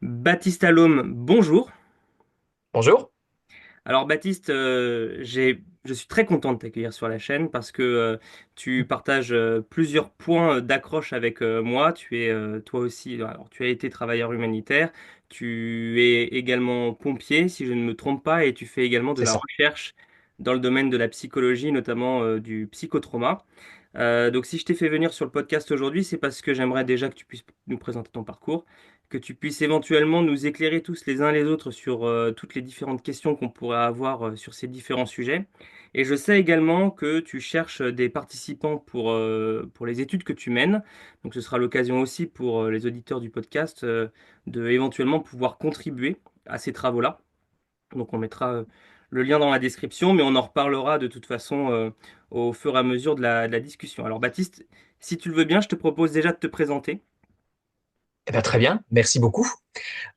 Baptiste Allôme, bonjour. Bonjour. Alors Baptiste, je suis très content de t'accueillir sur la chaîne parce que tu partages plusieurs points d'accroche avec moi. Tu es toi aussi, alors tu as été travailleur humanitaire, tu es également pompier si je ne me trompe pas et tu fais également de C'est la ça. recherche dans le domaine de la psychologie, notamment du psychotrauma. Donc si je t'ai fait venir sur le podcast aujourd'hui, c'est parce que j'aimerais déjà que tu puisses nous présenter ton parcours, que tu puisses éventuellement nous éclairer tous les uns les autres sur toutes les différentes questions qu'on pourrait avoir sur ces différents sujets. Et je sais également que tu cherches des participants pour les études que tu mènes. Donc ce sera l'occasion aussi pour les auditeurs du podcast de éventuellement pouvoir contribuer à ces travaux-là. Donc on mettra le lien dans la description, mais on en reparlera de toute façon au fur et à mesure de la discussion. Alors Baptiste, si tu le veux bien, je te propose déjà de te présenter. Eh ben, très bien, merci beaucoup.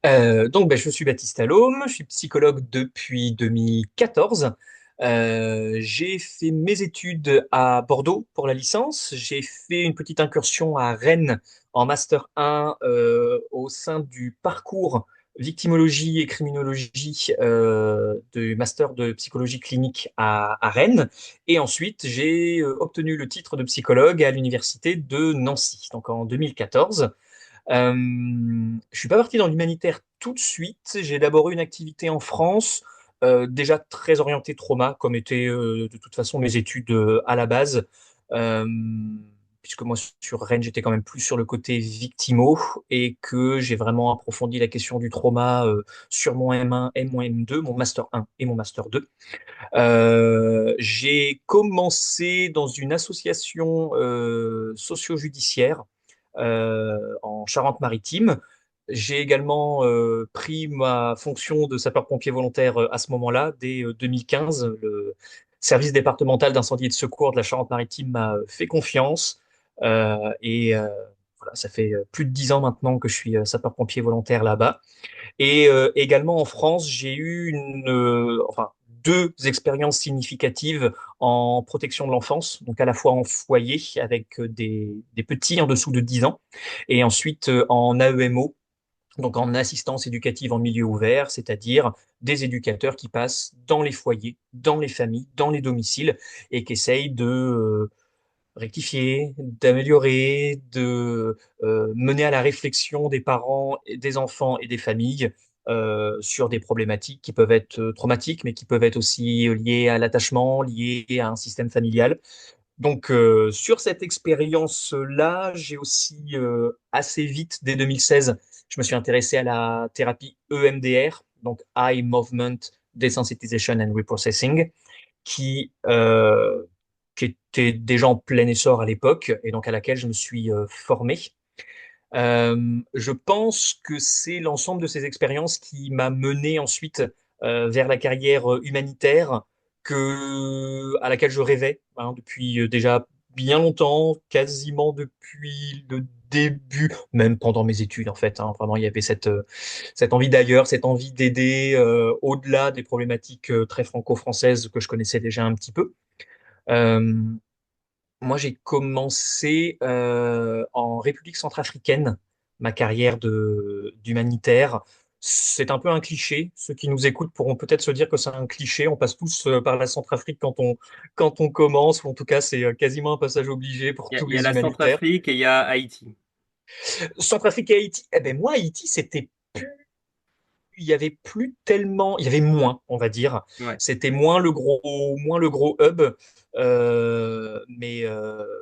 Je suis Baptiste Allôme, je suis psychologue depuis 2014. J'ai fait mes études à Bordeaux pour la licence. J'ai fait une petite incursion à Rennes en Master 1 au sein du parcours victimologie et criminologie du Master de psychologie clinique à Rennes. Et ensuite, j'ai obtenu le titre de psychologue à l'université de Nancy, donc en 2014. Je suis pas parti dans l'humanitaire tout de suite. J'ai d'abord eu une activité en France, déjà très orientée trauma, comme étaient de toute façon mes études à la base. Euh, Puisque moi sur Rennes, j'étais quand même plus sur le côté victimo et que j'ai vraiment approfondi la question du trauma sur mon M1 et mon M2, mon Master 1 et mon Master 2. J'ai commencé dans une association socio-judiciaire en Charente-Maritime. J'ai également pris ma fonction de sapeur-pompier volontaire à ce moment-là, dès 2015. Le service départemental d'incendie et de secours de la Charente-Maritime m'a fait confiance. Voilà, ça fait plus de 10 ans maintenant que je suis sapeur-pompier volontaire là-bas. Et également en France, j'ai eu deux expériences significatives en protection de l'enfance, donc à la fois en foyer avec des petits en dessous de 10 ans, et ensuite en AEMO, donc en assistance éducative en milieu ouvert, c'est-à-dire des éducateurs qui passent dans les foyers, dans les familles, dans les domiciles, et qui essayent de rectifier, d'améliorer, de mener à la réflexion des parents, des enfants et des familles sur des problématiques qui peuvent être traumatiques, mais qui peuvent être aussi liées à l'attachement, liées à un système familial. Donc, sur cette expérience-là, j'ai aussi assez vite, dès 2016, je me suis intéressé à la thérapie EMDR, donc Eye Movement Desensitization and Reprocessing, qui, euh, qui était déjà en plein essor à l'époque et donc à laquelle je me suis formé. Je pense que c'est l'ensemble de ces expériences qui m'a mené ensuite vers la carrière humanitaire à laquelle je rêvais hein, depuis déjà bien longtemps, quasiment depuis le début, même pendant mes études en fait. Hein. Vraiment, il y avait cette envie d'ailleurs, cette envie d'aider au-delà des problématiques très franco-françaises que je connaissais déjà un petit peu. Euh, Moi, j'ai commencé en République centrafricaine, ma carrière d'humanitaire. C'est un peu un cliché. Ceux qui nous écoutent pourront peut-être se dire que c'est un cliché. On passe tous par la Centrafrique quand on commence, ou en tout cas, c'est quasiment un passage obligé pour tous Il y a les la humanitaires. Centrafrique et il y a Haïti. Centrafrique et Haïti. Eh ben moi, Haïti, il y avait plus tellement, il y avait moins, on va dire. Ouais. C'était moins le gros hub, mais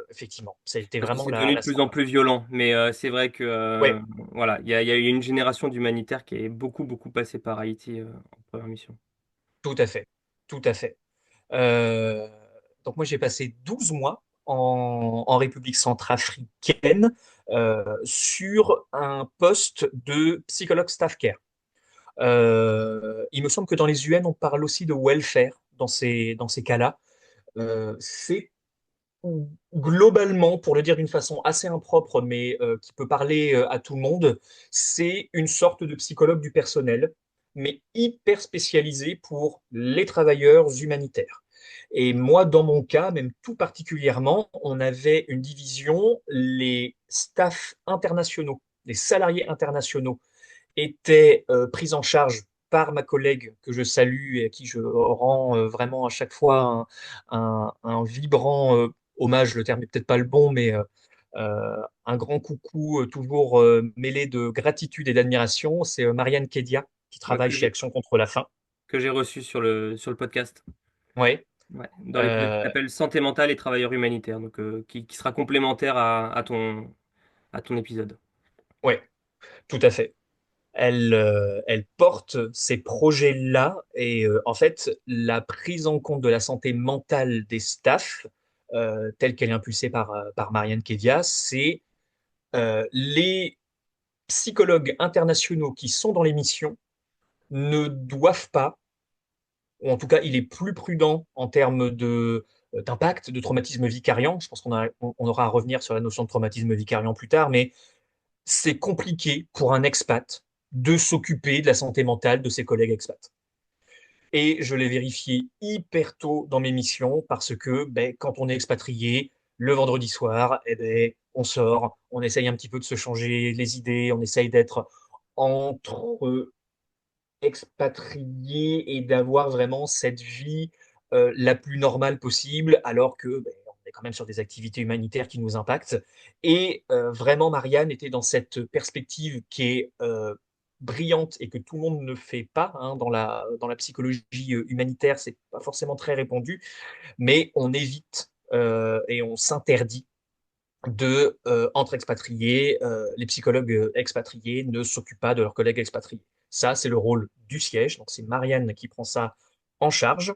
effectivement, c'était Parce que vraiment c'est devenu de la plus en plus Centrafrique. violent. Mais c'est vrai que Ouais, voilà, il y a eu une génération d'humanitaires qui est beaucoup passée par Haïti en première mission. tout à fait, tout à fait. Euh, donc moi, j'ai passé 12 mois en République centrafricaine sur un poste de psychologue staff care. Il me semble que dans les UN, on parle aussi de welfare dans ces cas-là. C'est globalement, pour le dire d'une façon assez impropre, mais qui peut parler à tout le monde, c'est une sorte de psychologue du personnel, mais hyper spécialisé pour les travailleurs humanitaires. Et moi, dans mon cas, même tout particulièrement, on avait une division, les staffs internationaux, les salariés internationaux était prise en charge par ma collègue que je salue et à qui je rends vraiment à chaque fois un vibrant hommage. Le terme n'est peut-être pas le bon, mais un grand coucou toujours mêlé de gratitude et d'admiration. C'est Marianne Kedia qui Ouais, travaille chez Action contre la faim. que j'ai reçu sur le podcast. Ouais. Ouais, dans l'épisode qui Euh, s'appelle Santé mentale et travailleurs humanitaires, donc qui sera complémentaire à ton épisode. ouais, tout à fait. Elle porte ces projets-là et en fait, la prise en compte de la santé mentale des staffs, telle qu'elle est impulsée par Marianne Kedia, c'est les psychologues internationaux qui sont dans l'émission ne doivent pas, ou en tout cas, il est plus prudent en termes d'impact, de traumatisme vicariant. Je pense on aura à revenir sur la notion de traumatisme vicariant plus tard, mais c'est compliqué pour un expat de s'occuper de la santé mentale de ses collègues expats. Et je l'ai vérifié hyper tôt dans mes missions parce que quand on est expatrié, le vendredi soir, on sort, on essaye un petit peu de se changer les idées, on essaye d'être entre expatriés et d'avoir vraiment cette vie la plus normale possible, alors que on est quand même sur des activités humanitaires qui nous impactent. Et vraiment, Marianne était dans cette perspective qui est brillante et que tout le monde ne fait pas hein, dans la psychologie humanitaire, c'est pas forcément très répandu, mais on évite et on s'interdit entre expatriés, les psychologues expatriés ne s'occupent pas de leurs collègues expatriés. Ça, c'est le rôle du siège. Donc, c'est Marianne qui prend ça en charge.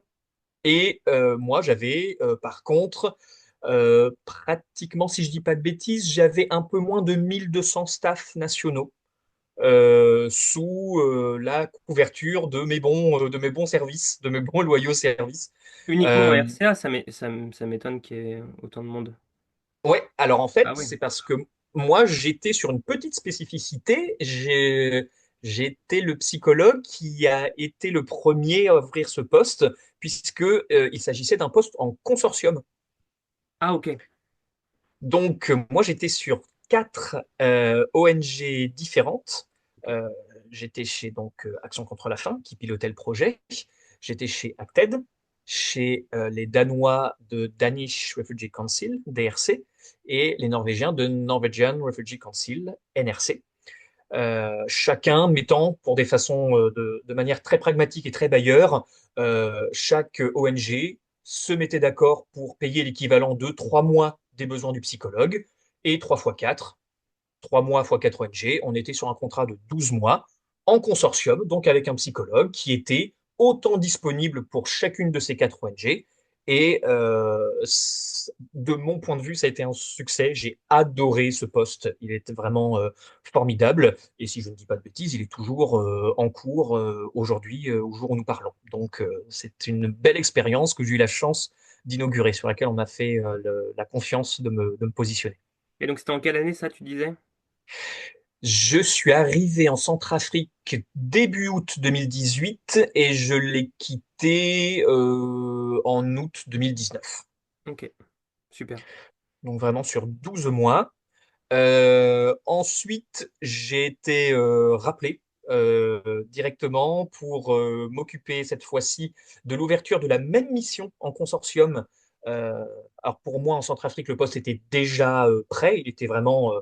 Et moi, j'avais, par contre, pratiquement, si je dis pas de bêtises, j'avais un peu moins de 1200 staffs nationaux sous la couverture de mes bons services, de mes bons loyaux services. Uniquement en Euh, RCA, ça m'étonne qu'il y ait autant de monde. Ouais, alors en Ah fait, oui. c'est parce que moi, j'étais sur une petite spécificité. J'étais le psychologue qui a été le premier à ouvrir ce poste, puisque il s'agissait d'un poste en consortium. Ah ok. Moi, j'étais sur quatre ONG différentes. Euh, J'étais chez Action contre la faim, qui pilotait le projet. J'étais chez Acted, chez les Danois de Danish Refugee Council, DRC, et les Norvégiens de Norwegian Refugee Council, NRC. Chacun mettant, pour des façons de manière très pragmatique et très bailleur, chaque ONG se mettait d'accord pour payer l'équivalent de 3 mois des besoins du psychologue et 3 fois 4, 3 mois fois 4 ONG, on était sur un contrat de 12 mois en consortium, donc avec un psychologue qui était autant disponible pour chacune de ces 4 ONG. Et de mon point de vue, ça a été un succès. J'ai adoré ce poste. Il était vraiment formidable. Et si je ne dis pas de bêtises, il est toujours en cours aujourd'hui, au jour où nous parlons. C'est une belle expérience que j'ai eu la chance d'inaugurer, sur laquelle on m'a fait la confiance de me positionner. Et donc c'était en quelle année ça, tu disais? Je suis arrivé en Centrafrique début août 2018 et je l'ai quitté en août 2019. Ok, super. Donc vraiment sur 12 mois. Ensuite, j'ai été rappelé directement pour m'occuper cette fois-ci de l'ouverture de la même mission en consortium. Euh, alors pour moi, en Centrafrique, le poste était déjà prêt. Il était vraiment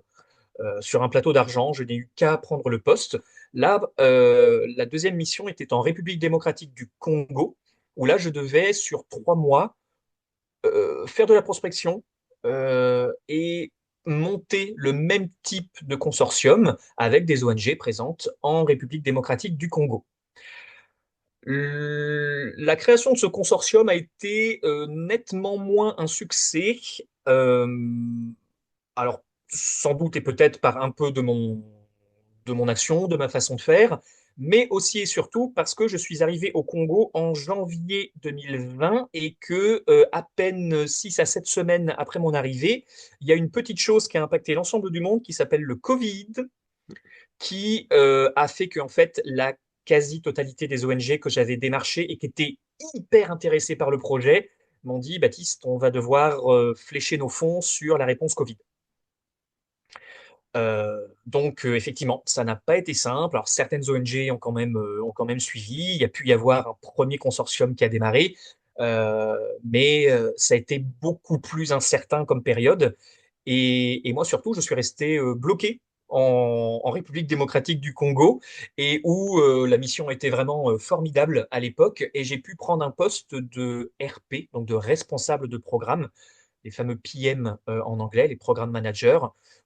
sur un plateau d'argent. Je n'ai eu qu'à prendre le poste. Là, la deuxième mission était en République démocratique du Congo, où là, je devais, sur 3 mois, faire de la prospection et monter le même type de consortium avec des ONG présentes en République démocratique du Congo. La création de ce consortium a été nettement moins un succès. Euh, alors, sans doute et peut-être par un peu de mon action, de ma façon de faire, mais aussi et surtout parce que je suis arrivé au Congo en janvier 2020 et que à peine 6 à 7 semaines après mon arrivée, il y a une petite chose qui a impacté l'ensemble du monde qui s'appelle le Covid, qui a fait que en fait la quasi-totalité des ONG que j'avais démarchées et qui étaient hyper intéressées par le projet m'ont dit, Baptiste, on va devoir flécher nos fonds sur la réponse Covid. Effectivement, ça n'a pas été simple. Alors certaines ONG ont quand même suivi. Il y a pu y avoir un premier consortium qui a démarré, mais ça a été beaucoup plus incertain comme période. Et moi surtout, je suis resté bloqué en République démocratique du Congo et où la mission était vraiment formidable à l'époque. Et j'ai pu prendre un poste de RP, donc de responsable de programme, les fameux PM en anglais, les programmes managers,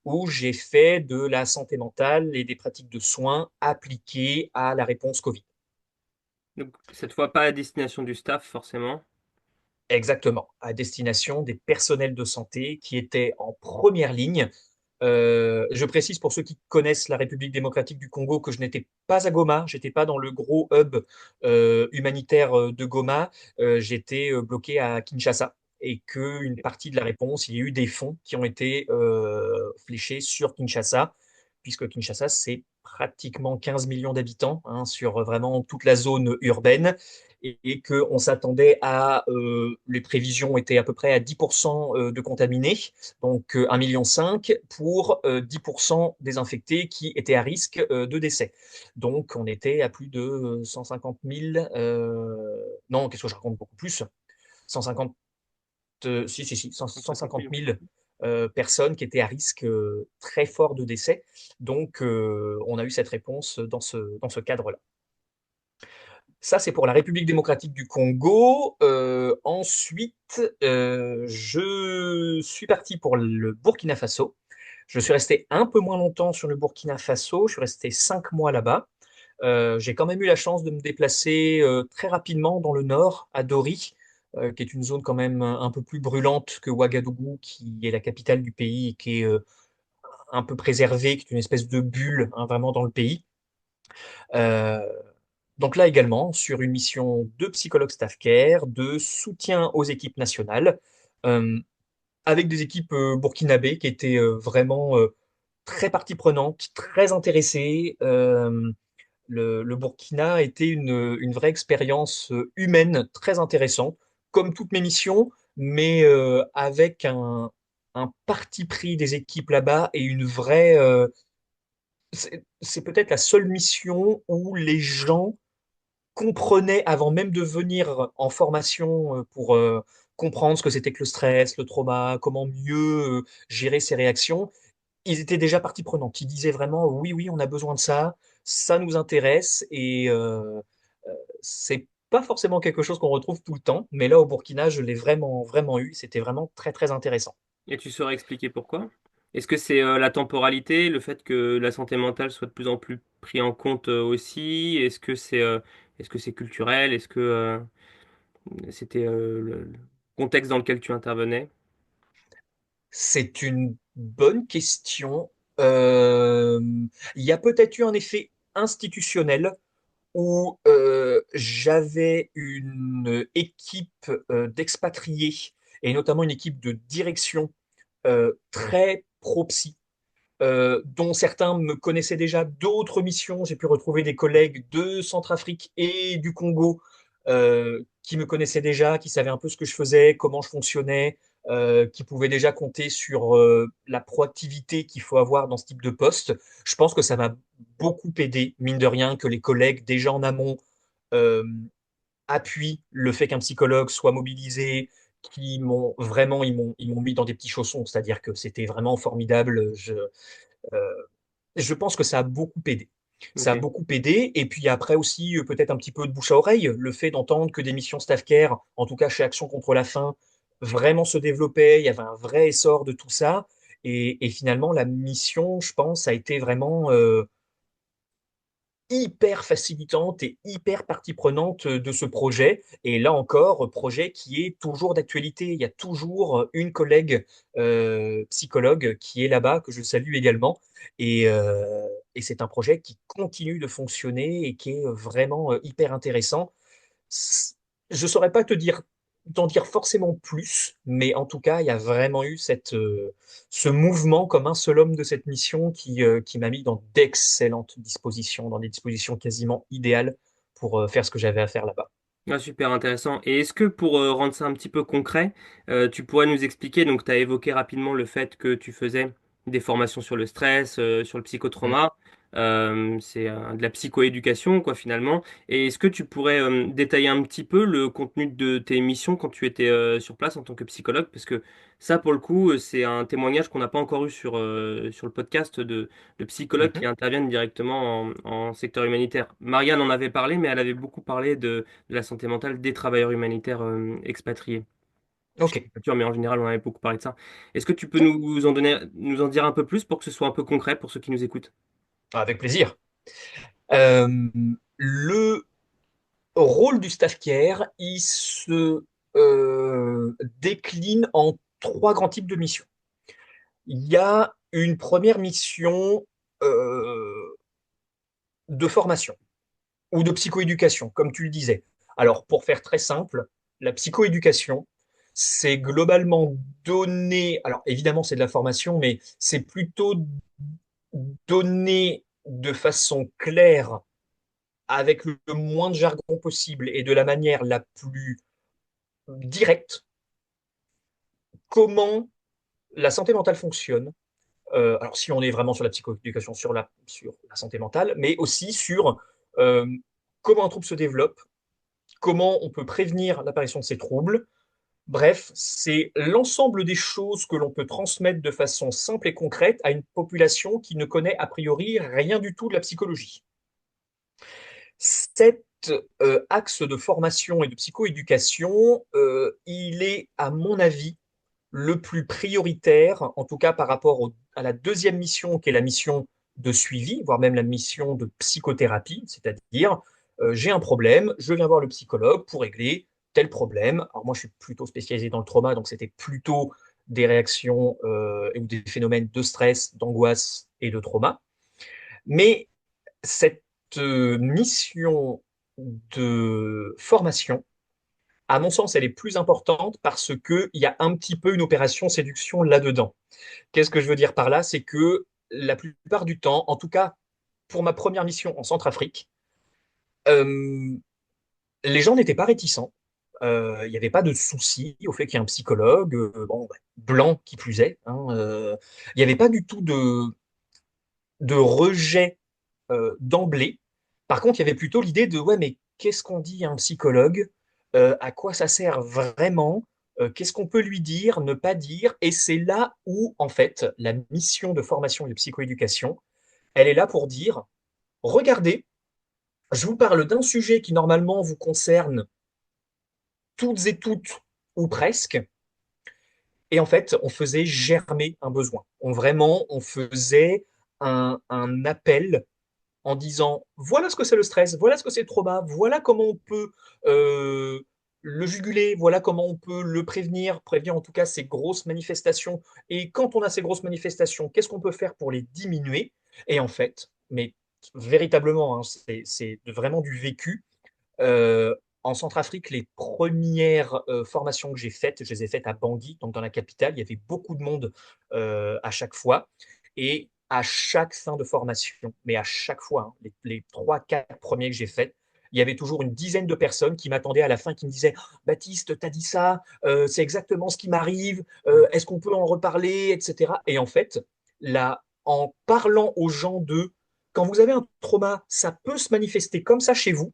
où j'ai fait de la santé mentale et des pratiques de soins appliquées à la réponse Covid. Donc, cette fois, pas à destination du staff, forcément. Exactement, à destination des personnels de santé qui étaient en première ligne. Je précise pour ceux qui connaissent la République démocratique du Congo que je n'étais pas à Goma, j'étais pas dans le gros hub humanitaire de Goma, j'étais bloqué à Kinshasa et qu'une partie de la réponse, il y a eu des fonds qui ont été fléchés sur Kinshasa, puisque Kinshasa, c'est pratiquement 15 millions d'habitants hein, sur vraiment toute la zone urbaine et qu'on s'attendait à, les prévisions étaient à peu près à 10% de contaminés, donc 1,5 million pour 10% des infectés qui étaient à risque de décès. Donc on était à plus de 150 000, non, qu'est-ce que je raconte beaucoup plus, 150, si, 150 150 000. 000 personnes qui étaient à risque très fort de décès. Donc on a eu cette réponse dans ce cadre-là. Ça, c'est pour la République démocratique du Congo. Ensuite, je suis parti pour le Burkina Faso. Je suis resté un peu moins longtemps sur le Burkina Faso. Je suis resté 5 mois là-bas. J'ai quand même eu la chance de me déplacer très rapidement dans le nord, à Dori, qui est une zone quand même un peu plus brûlante que Ouagadougou, qui est la capitale du pays et qui est un peu préservée, qui est une espèce de bulle hein, vraiment dans le pays. Euh, donc là également, sur une mission de psychologue staff care, de soutien aux équipes nationales, euh, avec des équipes burkinabées qui étaient vraiment très partie prenante, très intéressées. Le Burkina a été une vraie expérience humaine très intéressante, comme toutes mes missions, mais avec un parti pris des équipes là-bas et une vraie... c'est peut-être la seule mission où les gens comprenaient avant même de venir en formation pour comprendre ce que c'était que le stress, le trauma, comment mieux gérer ses réactions. Ils étaient déjà partie prenante. Ils disaient vraiment oui, oui, on a besoin de ça, ça nous intéresse et c'est pas forcément quelque chose qu'on retrouve tout le temps, mais là au Burkina, je l'ai vraiment, vraiment eu. C'était vraiment très, très intéressant. Et tu saurais expliquer pourquoi? Est-ce que c'est la temporalité, le fait que la santé mentale soit de plus en plus pris en compte aussi? Est-ce que c'est culturel? Est-ce que c'était le contexte dans lequel tu intervenais? C'est une bonne question. Il y a peut-être eu un effet institutionnel où j'avais une équipe d'expatriés et notamment une équipe de direction très pro-psy, dont certains me connaissaient déjà d'autres missions. J'ai pu retrouver des collègues de Centrafrique et du Congo qui me connaissaient déjà, qui savaient un peu ce que je faisais, comment je fonctionnais, qui pouvaient déjà compter sur la proactivité qu'il faut avoir dans ce type de poste. Je pense que ça m'a beaucoup aidé, mine de rien, que les collègues déjà en amont euh, appuient le fait qu'un psychologue soit mobilisé, qui m'ont vraiment, ils m'ont mis dans des petits chaussons, c'est-à-dire que c'était vraiment formidable. Euh, je pense que ça a beaucoup aidé. Ça a Ok. beaucoup aidé. Et puis après aussi, peut-être un petit peu de bouche à oreille, le fait d'entendre que des missions staff care, en tout cas chez Action contre la faim, vraiment se développaient. Il y avait un vrai essor de tout ça. Et finalement, la mission, je pense, a été vraiment hyper facilitante et hyper partie prenante de ce projet. Et là encore, projet qui est toujours d'actualité. Il y a toujours une collègue psychologue qui est là-bas, que je salue également. Et c'est un projet qui continue de fonctionner et qui est vraiment hyper intéressant. Je saurais pas t'en dire forcément plus, mais en tout cas, il y a vraiment eu ce mouvement comme un seul homme de cette mission qui m'a mis dans d'excellentes dispositions, dans des dispositions quasiment idéales pour faire ce que j'avais à faire là-bas. Ah, super intéressant. Et est-ce que pour rendre ça un petit peu concret, tu pourrais nous expliquer, donc tu as évoqué rapidement le fait que tu faisais des formations sur le stress, sur le psychotrauma. C'est de la psychoéducation, quoi, finalement. Et est-ce que tu pourrais détailler un petit peu le contenu de tes missions quand tu étais sur place en tant que psychologue? Parce que ça, pour le coup, c'est un témoignage qu'on n'a pas encore eu sur le podcast de psychologues qui Mhm. interviennent directement en secteur humanitaire. Marianne en avait parlé, mais elle avait beaucoup parlé de la santé mentale des travailleurs humanitaires expatriés. Je Ok, suis pas sûr, mais en général, on avait beaucoup parlé de ça. Est-ce que tu peux nous en dire un peu plus pour que ce soit un peu concret pour ceux qui nous écoutent? avec plaisir. Euh, le rôle du staff care, il se décline en trois grands types de missions. Il y a une première mission de formation ou de psychoéducation, comme tu le disais. Alors, pour faire très simple, la psychoéducation, c'est globalement donner, alors évidemment c'est de la formation, mais c'est plutôt donner de façon claire, avec le moins de jargon possible et de la manière la plus directe, comment la santé mentale fonctionne. Alors, si on est vraiment sur la psychoéducation, sur la santé mentale, mais aussi sur euh, comment un trouble se développe, comment on peut prévenir l'apparition de ces troubles. Bref, c'est l'ensemble des choses que l'on peut transmettre de façon simple et concrète à une population qui ne connaît a priori rien du tout de la psychologie. Cet axe de formation et de psychoéducation, il est, à mon avis, le plus prioritaire, en tout cas par rapport à la deuxième mission, qui est la mission de suivi, voire même la mission de psychothérapie, c'est-à-dire j'ai un problème, je viens voir le psychologue pour régler tel problème. Alors moi, je suis plutôt spécialisé dans le trauma, donc c'était plutôt des réactions ou des phénomènes de stress, d'angoisse et de trauma. Mais cette mission de formation, à mon sens, elle est plus importante parce qu'il y a un petit peu une opération séduction là-dedans. Qu'est-ce que je veux dire par là? C'est que la plupart du temps, en tout cas pour ma première mission en Centrafrique, euh, les gens n'étaient pas réticents. Il n'y avait pas de souci au fait qu'il y ait un psychologue, bon, ouais, blanc qui plus est, hein, il n'y avait pas du tout de rejet d'emblée. Par contre, il y avait plutôt l'idée de, ouais, mais qu'est-ce qu'on dit à un psychologue? À quoi ça sert vraiment? Qu'est-ce qu'on peut lui dire, ne pas dire? Et c'est là où, en fait, la mission de formation et de psychoéducation, elle est là pour dire, regardez, je vous parle d'un sujet qui normalement vous concerne toutes et toutes, ou presque, et en fait, on faisait germer un besoin. On faisait un appel en disant voilà ce que c'est le stress, voilà ce que c'est le trauma, voilà comment on peut euh, le juguler, voilà comment on peut le prévenir en tout cas ces grosses manifestations. Et quand on a ces grosses manifestations, qu'est-ce qu'on peut faire pour les diminuer? Et en fait, mais véritablement, hein, c'est vraiment du vécu. En Centrafrique, les premières formations que j'ai faites, je les ai faites à Bangui, donc dans la capitale. Il y avait beaucoup de monde à chaque fois. Et à chaque fin de formation, mais à chaque fois, hein, les 3, 4 premiers que j'ai faits, il y avait toujours une dizaine de personnes qui m'attendaient à la fin, qui me disaient Baptiste, t'as dit ça, c'est exactement ce qui m'arrive, est-ce qu'on peut en reparler, etc. Et en fait, là, en parlant aux gens de quand vous avez un trauma, ça peut se manifester comme ça chez vous,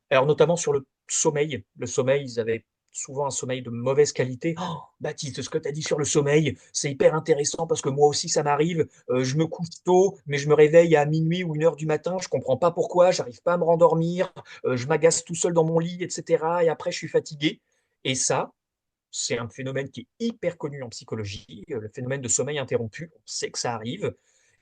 alors, notamment sur le sommeil. Le sommeil, ils avaient souvent un sommeil de mauvaise qualité. Oh, Baptiste, ce que tu as dit sur le sommeil, c'est hyper intéressant parce que moi aussi, ça m'arrive. Je me couche tôt, mais je me réveille à minuit ou 1 heure du matin. Je comprends pas pourquoi, j'arrive pas à me rendormir. Je m'agace tout seul dans mon lit, etc. Et après, je suis fatigué. Et ça, c'est un phénomène qui est hyper connu en psychologie, le phénomène de sommeil interrompu. On sait que ça arrive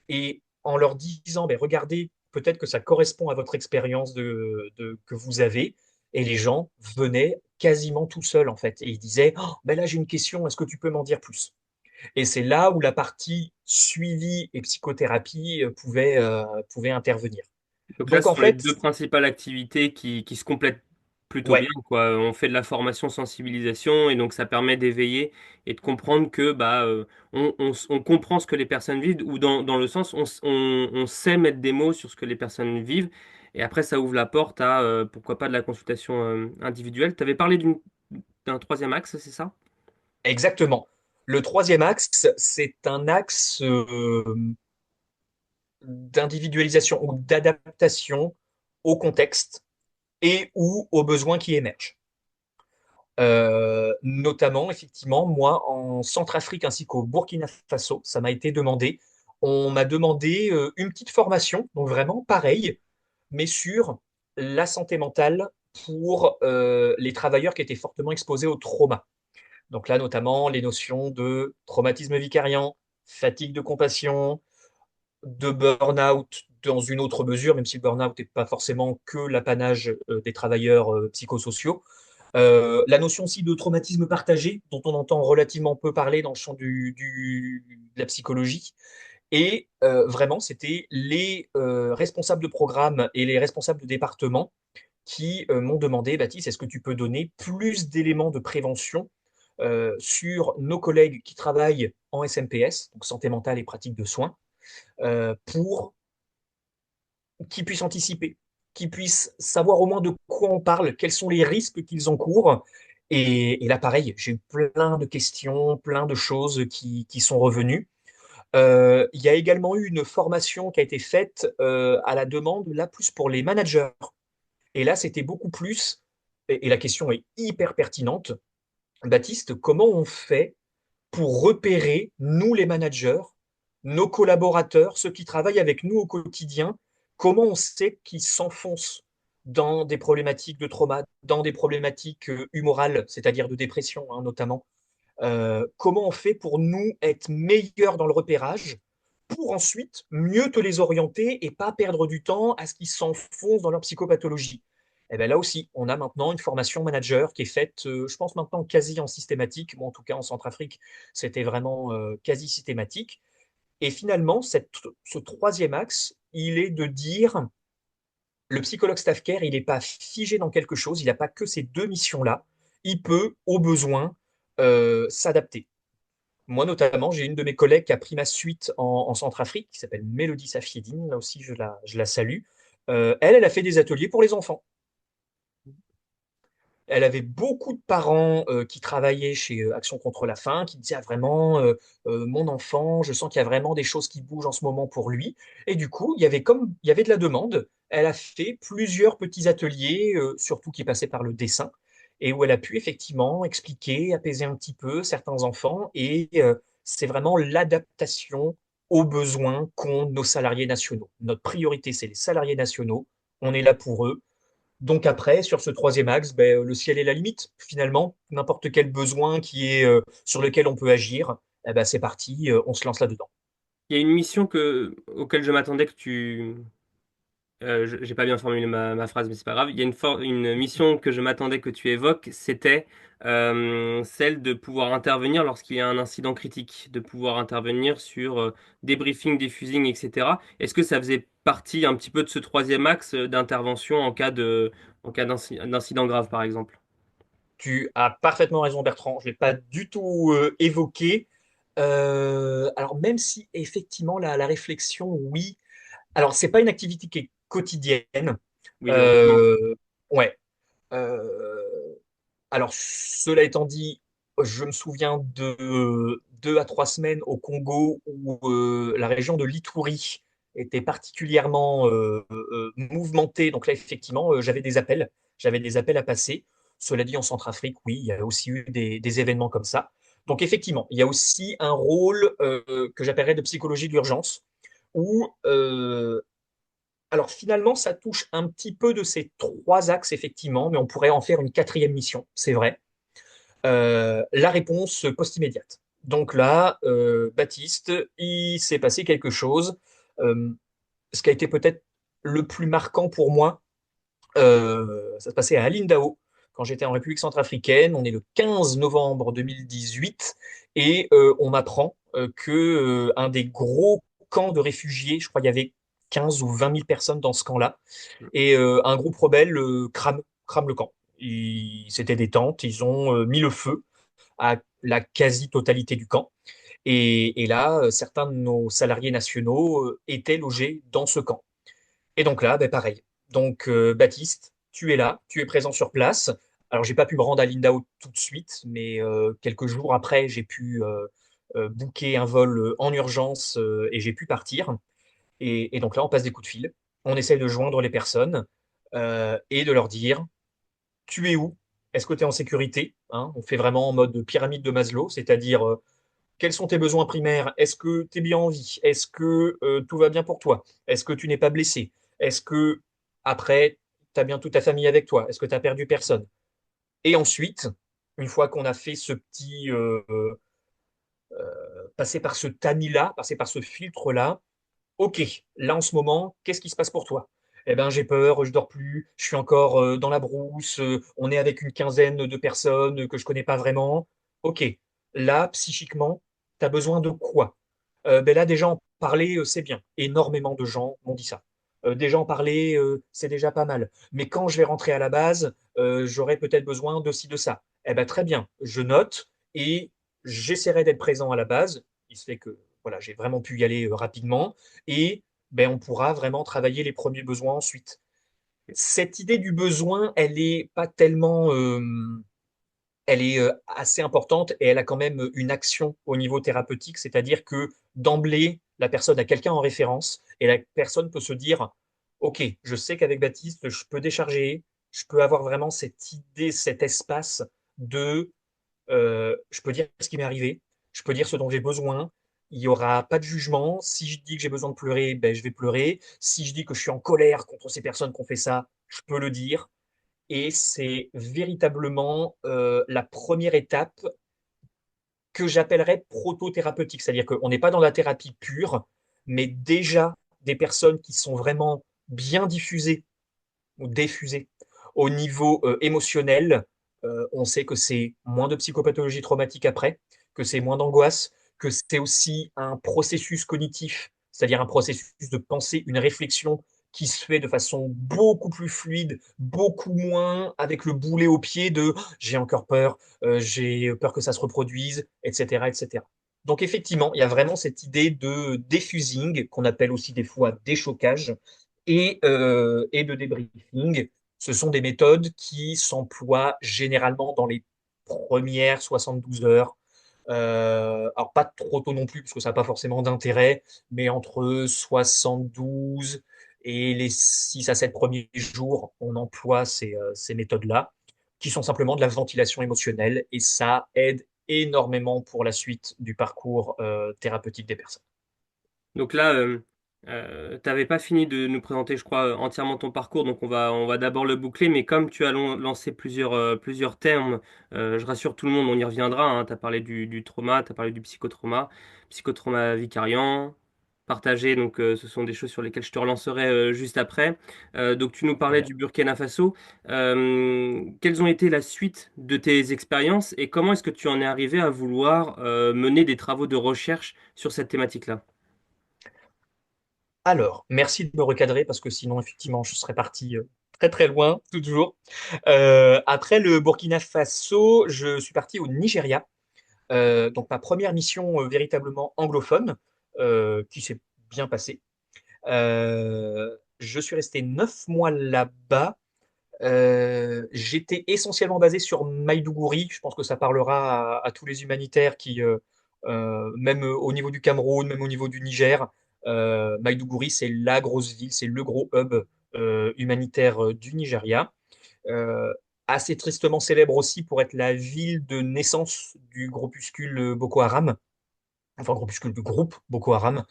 et en leur disant, ben, regardez, peut-être que ça correspond à votre expérience que vous avez. Et les gens venaient quasiment tout seuls, en fait. Et ils disaient, oh, ben là, j'ai une question, est-ce que tu peux m'en dire plus? Et c'est là où la partie suivi et psychothérapie pouvait intervenir. Donc là, Donc, ce en sont les fait, deux principales activités qui se complètent plutôt bien, ouais, quoi. On fait de la formation sensibilisation et donc ça permet d'éveiller et de comprendre que bah on comprend ce que les personnes vivent ou dans le sens on sait mettre des mots sur ce que les personnes vivent et après ça ouvre la porte à pourquoi pas de la consultation individuelle. Tu avais parlé d'un troisième axe, c'est ça? exactement. Le troisième axe, c'est un axe d'individualisation ou d'adaptation au contexte et ou aux besoins qui émergent. Notamment, effectivement, moi, en Centrafrique ainsi qu'au Burkina Faso, ça m'a été demandé. On m'a demandé une petite formation, donc vraiment pareil, mais sur la santé mentale pour les travailleurs qui étaient fortement exposés au trauma. Donc là, notamment, les notions de traumatisme vicariant, fatigue de compassion, de burn-out dans une autre mesure, même si le burn-out n'est pas forcément que l'apanage des travailleurs psychosociaux. La notion aussi de traumatisme partagé, dont on entend relativement peu parler dans le champ de la psychologie. Et vraiment, c'était les responsables de programme et les responsables de département qui m'ont demandé, Baptiste, est-ce que tu peux donner plus d'éléments de prévention sur nos collègues qui travaillent en SMPS, donc santé mentale et pratique de soins, pour qu'ils puissent anticiper, qu'ils puissent savoir au moins de quoi on parle, quels sont les risques qu'ils encourent. Et là, pareil, j'ai eu plein de questions, plein de choses qui sont revenues. Il y a également eu une formation qui a été faite à la demande, là, plus pour les managers. Et là, c'était beaucoup plus, et la question est hyper pertinente, Baptiste, comment on fait pour repérer, nous les managers, nos collaborateurs, ceux qui travaillent avec nous au quotidien, comment on sait qu'ils s'enfoncent dans des problématiques de trauma, dans des problématiques humorales, c'est-à-dire de dépression hein, notamment. Comment on fait pour nous être meilleurs dans le repérage pour ensuite mieux te les orienter et pas perdre du temps à ce qu'ils s'enfoncent dans leur psychopathologie. Et bien là aussi, on a maintenant une formation manager qui est faite, je pense maintenant quasi en systématique. Bon, en tout cas, en Centrafrique, c'était vraiment quasi systématique. Et finalement, ce troisième axe, il est de dire, le psychologue staff care, il n'est pas figé dans quelque chose, il n'a pas que ces deux missions-là. Il peut, au besoin, s'adapter. Moi, notamment, j'ai une de mes collègues qui a pris ma suite en Centrafrique, qui s'appelle Mélodie Safiedine. Là aussi, je la salue. Elle a fait des ateliers pour les enfants. Elle avait beaucoup de parents qui travaillaient chez Action contre la faim, qui disaient ah, vraiment, mon enfant, je sens qu'il y a vraiment des choses qui bougent en ce moment pour lui. Et du coup, il y avait de la demande. Elle a fait plusieurs petits ateliers, surtout qui passaient par le dessin, et où elle a pu effectivement expliquer, apaiser un petit peu certains enfants. Et c'est vraiment l'adaptation aux besoins qu'ont nos salariés nationaux. Notre priorité, c'est les salariés nationaux. On est là pour eux. Donc après, sur ce troisième axe, ben, le ciel est la limite. Finalement, n'importe quel besoin qui est sur lequel on peut agir, eh ben, c'est parti, on se lance là-dedans. Il y a une mission auquel je m'attendais que j'ai pas bien formulé ma phrase, mais c'est pas grave. Il y a une mission que je m'attendais que tu évoques, c'était celle de pouvoir intervenir lorsqu'il y a un incident critique, de pouvoir intervenir sur débriefing, diffusing, etc. Est-ce que ça faisait partie un petit peu de ce troisième axe d'intervention en cas d'incident grave, par exemple? Tu as parfaitement raison, Bertrand. Je ne l'ai pas du tout évoqué. Alors même si effectivement la réflexion, oui. Alors c'est pas une activité qui est quotidienne. Oui, heureusement. Euh, ouais. Euh, Alors, cela étant dit, je me souviens de 2 à 3 semaines au Congo où la région de l'Ituri était particulièrement mouvementée. Donc là, effectivement, j'avais des appels à passer. Cela dit, en Centrafrique, oui, il y a aussi eu des événements comme ça. Donc effectivement, il y a aussi un rôle que j'appellerais de psychologie d'urgence où alors finalement, ça touche un petit peu de ces trois axes, effectivement, mais on pourrait en faire une quatrième mission, c'est vrai. La réponse post-immédiate. Donc là, Baptiste, il s'est passé quelque chose. Euh, Ce qui a été peut-être le plus marquant pour moi, ça se passait à Alindao, quand j'étais en République centrafricaine. On est le 15 novembre 2018 et on m'apprend que un des gros camps de réfugiés, je crois qu'il y avait 15 ou 20 000 personnes dans ce camp-là, et un groupe rebelle crame le camp. C'était des tentes, ils ont mis le feu à la quasi-totalité du camp. Et là, certains de nos salariés nationaux étaient logés dans ce camp. Et donc là, ben, pareil. Donc, Baptiste, tu es là, tu es présent sur place. Alors, j'ai pas pu me rendre à Lindau tout de suite, mais quelques jours après, j'ai pu booker un vol en urgence et j'ai pu partir. Et donc là, on passe des coups de fil, on essaye de joindre les personnes et de leur dire, tu es où? Est-ce que tu es en sécurité? Hein, on fait vraiment en mode pyramide de Maslow, c'est-à-dire quels sont tes besoins primaires? Est-ce que tu es bien en vie? Est-ce que tout va bien pour toi? Est-ce que tu n'es pas blessé? Est-ce que après, tu as bien toute ta famille avec toi? Est-ce que tu as perdu personne? Et ensuite, une fois qu'on a fait ce petit, passer par ce tamis-là, passer par ce filtre-là, ok, là en ce moment, qu'est-ce qui se passe pour toi? Eh ben, j'ai peur, je dors plus, je suis encore dans la brousse, on est avec une quinzaine de personnes que je connais pas vraiment. Ok, là, psychiquement, tu as besoin de quoi? Ben là, déjà en parler, c'est bien. Énormément de gens m'ont dit ça. Déjà en parler, c'est déjà pas mal. Mais quand je vais rentrer à la base, j'aurai peut-être besoin de ci, de ça. Eh ben, très bien, je note et j'essaierai d'être présent à la base. Il se fait que voilà, j'ai vraiment pu y aller rapidement et ben, on pourra vraiment travailler les premiers besoins ensuite. Cette idée du besoin, elle est pas tellement, elle est assez importante et elle a quand même une action au niveau thérapeutique, c'est-à-dire que d'emblée, la personne a quelqu'un en référence et la personne peut se dire, OK, je sais qu'avec Baptiste, je peux décharger, je peux avoir vraiment cette idée, cet espace de, je peux dire ce qui m'est arrivé, je peux dire ce dont j'ai besoin. Il n'y aura pas de jugement. Si je dis que j'ai besoin de pleurer, ben, je vais pleurer. Si je dis que je suis en colère contre ces personnes qui ont fait ça, je peux le dire. Et c'est véritablement la première étape que j'appellerais proto-thérapeutique. C'est-à-dire qu'on n'est pas dans la thérapie pure, mais déjà des personnes qui sont vraiment bien diffusées ou diffusées au niveau émotionnel. On sait que c'est moins de psychopathologie traumatique après, que c'est moins d'angoisse, que c'est aussi un processus cognitif, c'est-à-dire un processus de pensée, une réflexion qui se fait de façon beaucoup plus fluide, beaucoup moins avec le boulet au pied de j'ai encore peur, j'ai peur que ça se reproduise, etc., etc. Donc effectivement, il y a vraiment cette idée de diffusing qu'on appelle aussi des fois déchocage et de débriefing. Ce sont des méthodes qui s'emploient généralement dans les premières 72 heures. Alors pas trop tôt non plus, parce que ça n'a pas forcément d'intérêt, mais entre 72 et les 6 à 7 premiers jours, on emploie ces méthodes-là, qui sont simplement de la ventilation émotionnelle, et ça aide énormément pour la suite du parcours thérapeutique des personnes. Donc là, t'avais pas fini de nous présenter, je crois, entièrement ton parcours, donc on va d'abord le boucler, mais comme tu as lancé plusieurs termes, je rassure tout le monde, on y reviendra, hein, tu as parlé du trauma, tu as parlé du psychotrauma, psychotrauma vicariant, partagé, donc ce sont des choses sur lesquelles je te relancerai juste après. Donc tu nous Très parlais bien. du Burkina Faso. Quelles ont été la suite de tes expériences et comment est-ce que tu en es arrivé à vouloir mener des travaux de recherche sur cette thématique-là? Alors, merci de me recadrer parce que sinon, effectivement, je serais parti très très loin, toujours. Après le Burkina Faso, je suis parti au Nigeria. Donc, ma première mission véritablement anglophone, qui s'est bien passée. Je suis resté 9 mois là-bas. J'étais essentiellement basé sur Maïdougouri. Je pense que ça parlera à tous les humanitaires qui, même au niveau du Cameroun, même au niveau du Niger, Maïdougouri, c'est la grosse ville, c'est le gros hub humanitaire du Nigeria. Euh, Assez tristement célèbre aussi pour être la ville de naissance du groupuscule Boko Haram, enfin groupuscule du groupe Boko Haram.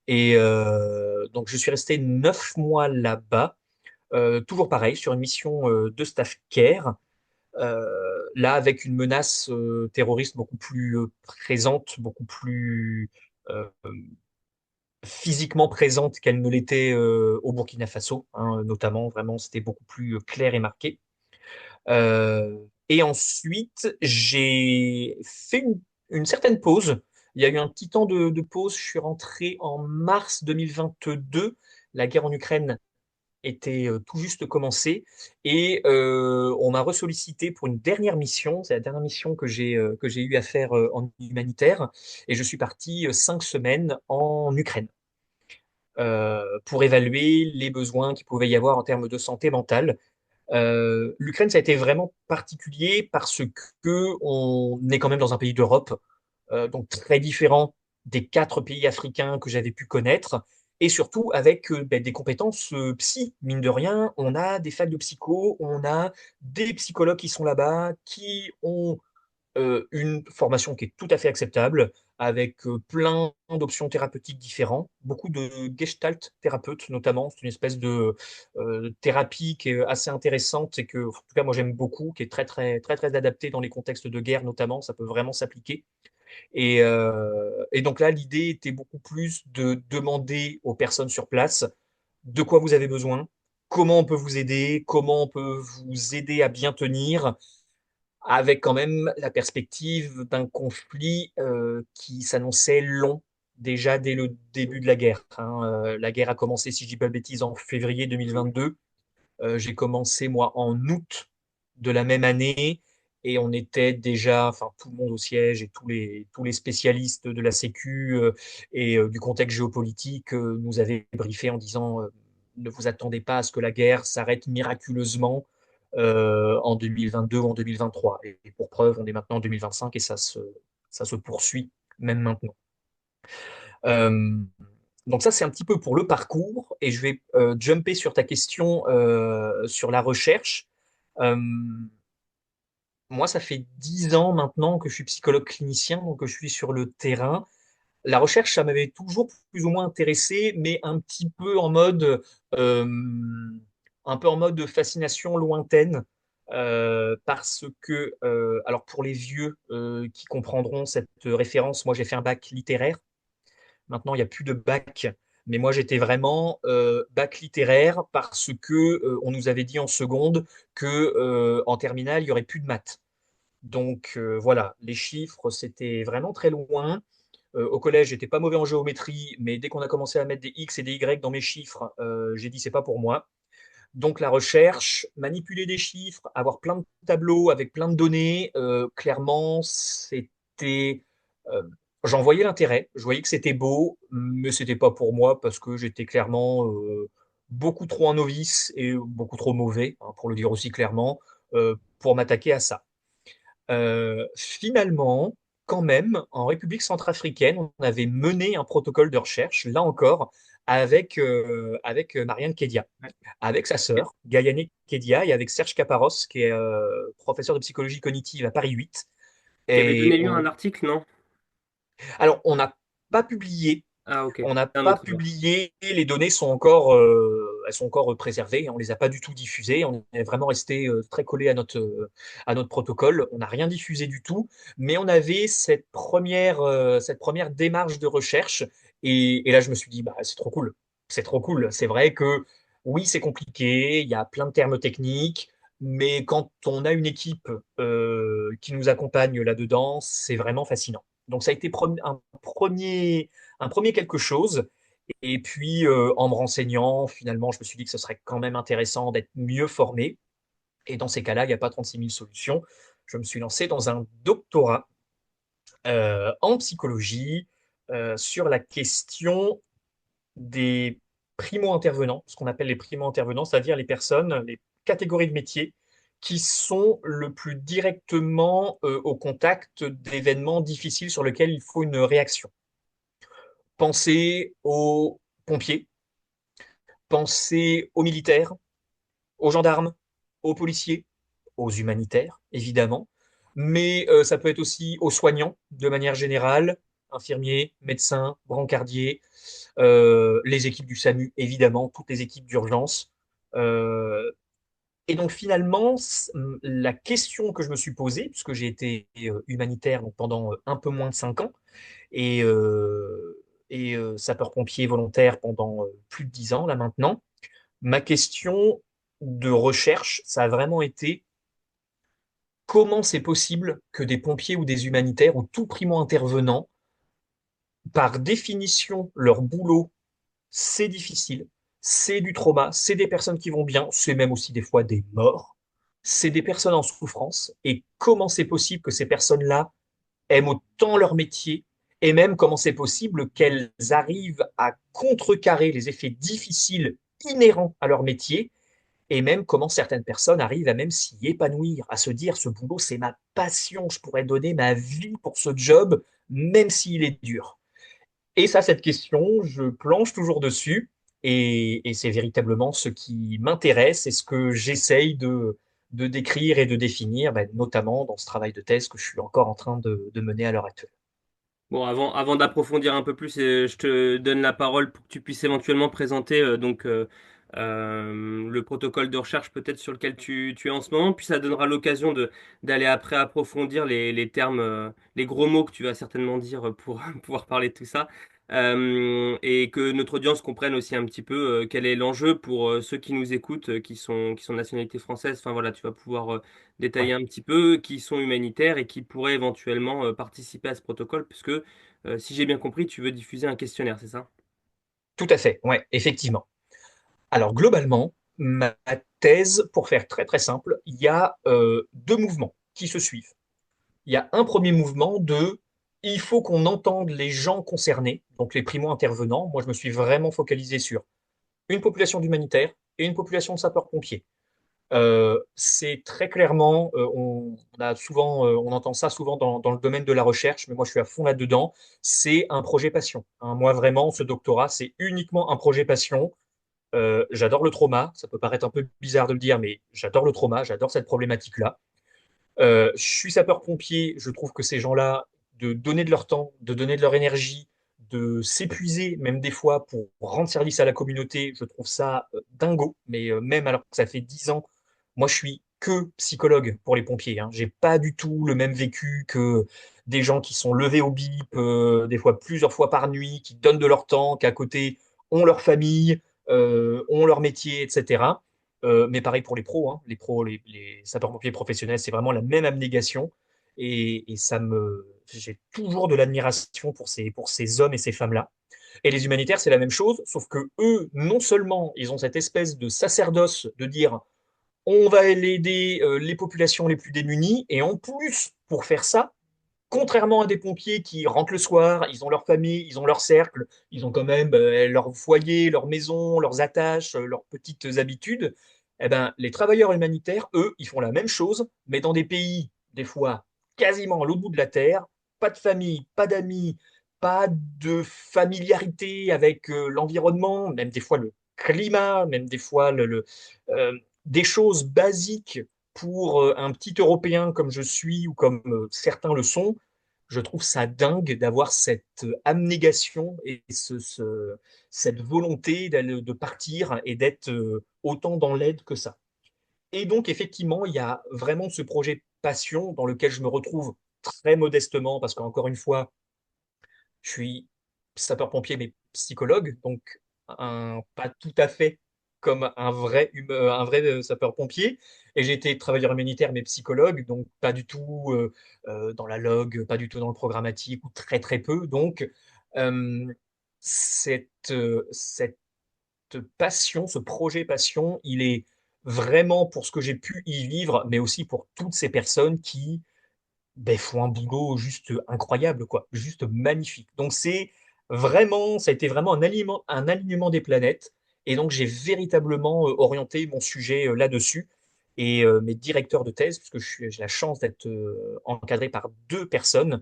Et donc je suis resté 9 mois là-bas. Toujours pareil, sur une mission de staff care, là avec une menace terroriste beaucoup plus présente, beaucoup plus physiquement présente qu'elle ne l'était au Burkina Faso, hein, notamment, vraiment, c'était beaucoup plus clair et marqué. Et ensuite, j'ai fait une certaine pause. Il y a eu un petit temps de pause. Je suis rentré en mars 2022. La guerre en Ukraine était tout juste commencée et on m'a ressollicité pour une dernière mission. C'est la dernière mission que j'ai eu à faire en humanitaire et je suis parti 5 semaines en Ukraine pour évaluer les besoins qu'il pouvait y avoir en termes de santé mentale. L'Ukraine, ça a été vraiment particulier parce que on est quand même dans un pays d'Europe, donc très différent des quatre pays africains que j'avais pu connaître, et surtout avec ben, des compétences psy, mine de rien. On a des facs de psycho, on a des psychologues qui sont là-bas, qui ont une formation qui est tout à fait acceptable, avec plein d'options thérapeutiques différentes, beaucoup de gestalt thérapeutes notamment. C'est une espèce de thérapie qui est assez intéressante et que, en tout cas, moi j'aime beaucoup, qui est très très très très adaptée dans les contextes de guerre notamment. Ça peut vraiment s'appliquer. Et donc là, l'idée était beaucoup plus de demander aux personnes sur place de quoi vous avez besoin, comment on peut vous aider, comment on peut vous aider à bien tenir, avec quand même la perspective d'un conflit qui s'annonçait long déjà dès le début de la guerre, hein. La guerre a commencé, si je dis pas de bêtises, en février 2022. J'ai commencé, moi, en août de la même année, et on était déjà, enfin, tout le monde au siège et tous les spécialistes de la Sécu et du contexte géopolitique nous avaient briefé en disant ne vous attendez pas à ce que la guerre s'arrête miraculeusement en 2022 ou en 2023. Et pour preuve, on est maintenant en 2025 et ça se poursuit même maintenant. Euh, donc ça, c'est un petit peu pour le parcours et je vais jumper sur ta question sur la recherche. Euh, Moi, ça fait 10 ans maintenant que je suis psychologue clinicien, donc que je suis sur le terrain. La recherche, ça m'avait toujours plus ou moins intéressé, mais euh, un peu en mode fascination lointaine, parce que, alors pour les vieux qui comprendront cette référence, moi j'ai fait un bac littéraire. Maintenant, il n'y a plus de bac. Mais moi, j'étais vraiment bac littéraire parce que on nous avait dit en seconde que en terminale, il y aurait plus de maths. Donc voilà, les chiffres, c'était vraiment très loin. Au collège, j'étais pas mauvais en géométrie, mais dès qu'on a commencé à mettre des X et des Y dans mes chiffres, j'ai dit c'est pas pour moi. Donc la recherche, manipuler des chiffres, avoir plein de tableaux avec plein de données, clairement, c'était, euh, j'en voyais l'intérêt, je voyais que c'était beau, mais c'était pas pour moi parce que j'étais clairement beaucoup trop un novice et beaucoup trop mauvais, hein, pour le dire aussi clairement, pour m'attaquer à ça. Finalement, quand même, en République centrafricaine, on avait mené un protocole de recherche, là encore, avec Marianne Kedia, Ouais. avec sa sœur, Gayane Kedia, et avec Serge Caparros, qui est professeur de psychologie cognitive à Paris 8. Qui avait donné Et lieu à un article, non? alors, on n'a pas publié. Ah, ok. On n'a Un pas autre alors. publié, les données sont encore, elles sont encore préservées, on les a pas du tout diffusées, on est vraiment resté très collé à notre protocole, on n'a rien diffusé du tout, mais on avait cette première démarche de recherche, et là je me suis dit, bah, c'est trop cool, c'est vrai que oui, c'est compliqué, il y a plein de termes techniques, mais quand on a une équipe qui nous accompagne là-dedans, c'est vraiment fascinant. Donc ça a été un premier quelque chose. Et puis, en me renseignant, finalement, je me suis dit que ce serait quand même intéressant d'être mieux formé. Et dans ces cas-là, il n'y a pas 36 000 solutions. Je me suis lancé dans un doctorat en psychologie sur la question des primo-intervenants, ce qu'on appelle les primo-intervenants, c'est-à-dire les personnes, les catégories de métiers qui sont le plus directement au contact d'événements difficiles sur lesquels il faut une réaction. Pensez aux pompiers, pensez aux militaires, aux gendarmes, aux policiers, aux humanitaires, évidemment, mais ça peut être aussi aux soignants, de manière générale, infirmiers, médecins, brancardiers, les équipes du SAMU, évidemment, toutes les équipes d'urgence. Euh, et donc finalement, la question que je me suis posée, puisque j'ai été humanitaire donc, pendant un peu moins de 5 ans, et sapeur-pompier volontaire pendant plus de 10 ans là maintenant. Ma question de recherche, ça a vraiment été comment c'est possible que des pompiers ou des humanitaires ou tout primo intervenant, par définition, leur boulot, c'est difficile, c'est du trauma, c'est des personnes qui vont bien, c'est même aussi des fois des morts, c'est des personnes en souffrance, et comment c'est possible que ces personnes-là aiment autant leur métier, et même comment c'est possible qu'elles arrivent à contrecarrer les effets difficiles inhérents à leur métier et même comment certaines personnes arrivent à même s'y épanouir, à se dire ce boulot, c'est ma passion, je pourrais donner ma vie pour ce job, même s'il est dur. Et ça, cette question, je planche toujours dessus et c'est véritablement ce qui m'intéresse et ce que j'essaye de décrire et de définir, ben, notamment dans ce travail de thèse que je suis encore en train de mener à l'heure actuelle. Bon, avant d'approfondir un peu plus, je te donne la parole pour que tu puisses éventuellement présenter le protocole de recherche peut-être sur lequel tu es en ce moment, puis ça donnera l'occasion d'aller après approfondir les termes, les gros mots que tu vas certainement dire pour pouvoir parler de tout ça. Et que notre audience comprenne aussi un petit peu quel est l'enjeu pour ceux qui nous écoutent, qui sont de nationalité française. Enfin voilà, tu vas pouvoir détailler Ouais, un petit peu, qui sont humanitaires et qui pourraient éventuellement participer à ce protocole, puisque si j'ai bien compris, tu veux diffuser un questionnaire, c'est ça? tout à fait, ouais, effectivement. Alors globalement, ma thèse, pour faire très très simple, il y a deux mouvements qui se suivent. Il y a un premier mouvement de il faut qu'on entende les gens concernés, donc les primo-intervenants. Moi, je me suis vraiment focalisé sur une population d'humanitaires et une population de sapeurs-pompiers. C'est très clairement, on a souvent, on entend ça souvent dans le domaine de la recherche, mais moi je suis à fond là-dedans. C'est un projet passion, hein. Moi vraiment, ce doctorat, c'est uniquement un projet passion. J'adore le trauma. Ça peut paraître un peu bizarre de le dire, mais j'adore le trauma, j'adore cette problématique-là. Je suis sapeur-pompier, je trouve que ces gens-là, de donner de leur temps, de donner de leur énergie, de s'épuiser, même des fois, pour rendre service à la communauté, je trouve ça dingo. Mais même alors que ça fait 10 ans, moi, je suis que psychologue pour les pompiers, hein. J'ai pas du tout le même vécu que des gens qui sont levés au bip, des fois plusieurs fois par nuit, qui donnent de leur temps, qui à côté ont leur famille, ont leur métier, etc. Mais pareil pour les pros, hein. Les pros, les sapeurs-pompiers professionnels, c'est vraiment la même abnégation. Et j'ai toujours de l'admiration pour ces hommes et ces femmes-là. Et les humanitaires, c'est la même chose, sauf que eux, non seulement ils ont cette espèce de sacerdoce de dire on va aider les populations les plus démunies, et en plus, pour faire ça, contrairement à des pompiers qui rentrent le soir, ils ont leur famille, ils ont leur cercle, ils ont quand même leur foyer, leur maison, leurs attaches, leurs petites habitudes. Eh ben, les travailleurs humanitaires, eux, ils font la même chose, mais dans des pays, des fois, quasiment à l'autre bout de la terre, pas de famille, pas d'amis, pas de familiarité avec l'environnement, même des fois le climat, même des fois euh, des choses basiques pour un petit Européen comme je suis ou comme certains le sont. Je trouve ça dingue d'avoir cette abnégation et cette volonté de partir et d'être autant dans l'aide que ça. Et donc, effectivement, il y a vraiment ce projet passion dans lequel je me retrouve très modestement, parce qu'encore une fois, je suis sapeur-pompier, mais psychologue, donc pas tout à fait comme un vrai sapeur-pompier. Et j'ai été travailleur humanitaire, mais psychologue, donc pas du tout dans la log, pas du tout dans le programmatique, ou très très peu. Donc, euh, cette passion, ce projet passion, il est vraiment pour ce que j'ai pu y vivre, mais aussi pour toutes ces personnes qui ben, font un boulot juste incroyable, quoi, juste magnifique. Donc c'est vraiment, ça a été vraiment un alignement des planètes. Et donc j'ai véritablement orienté mon sujet là-dessus. Et mes directeurs de thèse, puisque j'ai la chance d'être encadré par deux personnes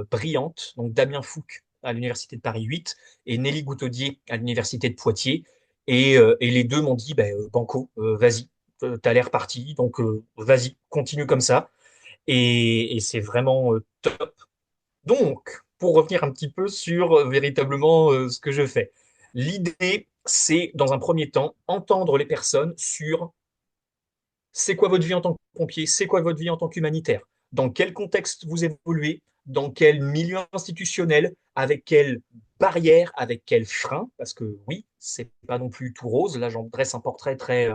brillantes, donc Damien Fouque à l'Université de Paris 8 et Nelly Goutaudier à l'Université de Poitiers. Et les deux m'ont dit, ben, Banco, vas-y, t'as l'air parti, donc vas-y, continue comme ça. Et c'est vraiment top. Donc, pour revenir un petit peu sur véritablement ce que je fais, l'idée, c'est dans un premier temps entendre les personnes sur c'est quoi votre vie en tant que pompier, c'est quoi votre vie en tant qu'humanitaire, dans quel contexte vous évoluez, dans quel milieu institutionnel, avec quelles barrières, avec quels freins, parce que oui, c'est pas non plus tout rose. Là, j'en dresse un portrait très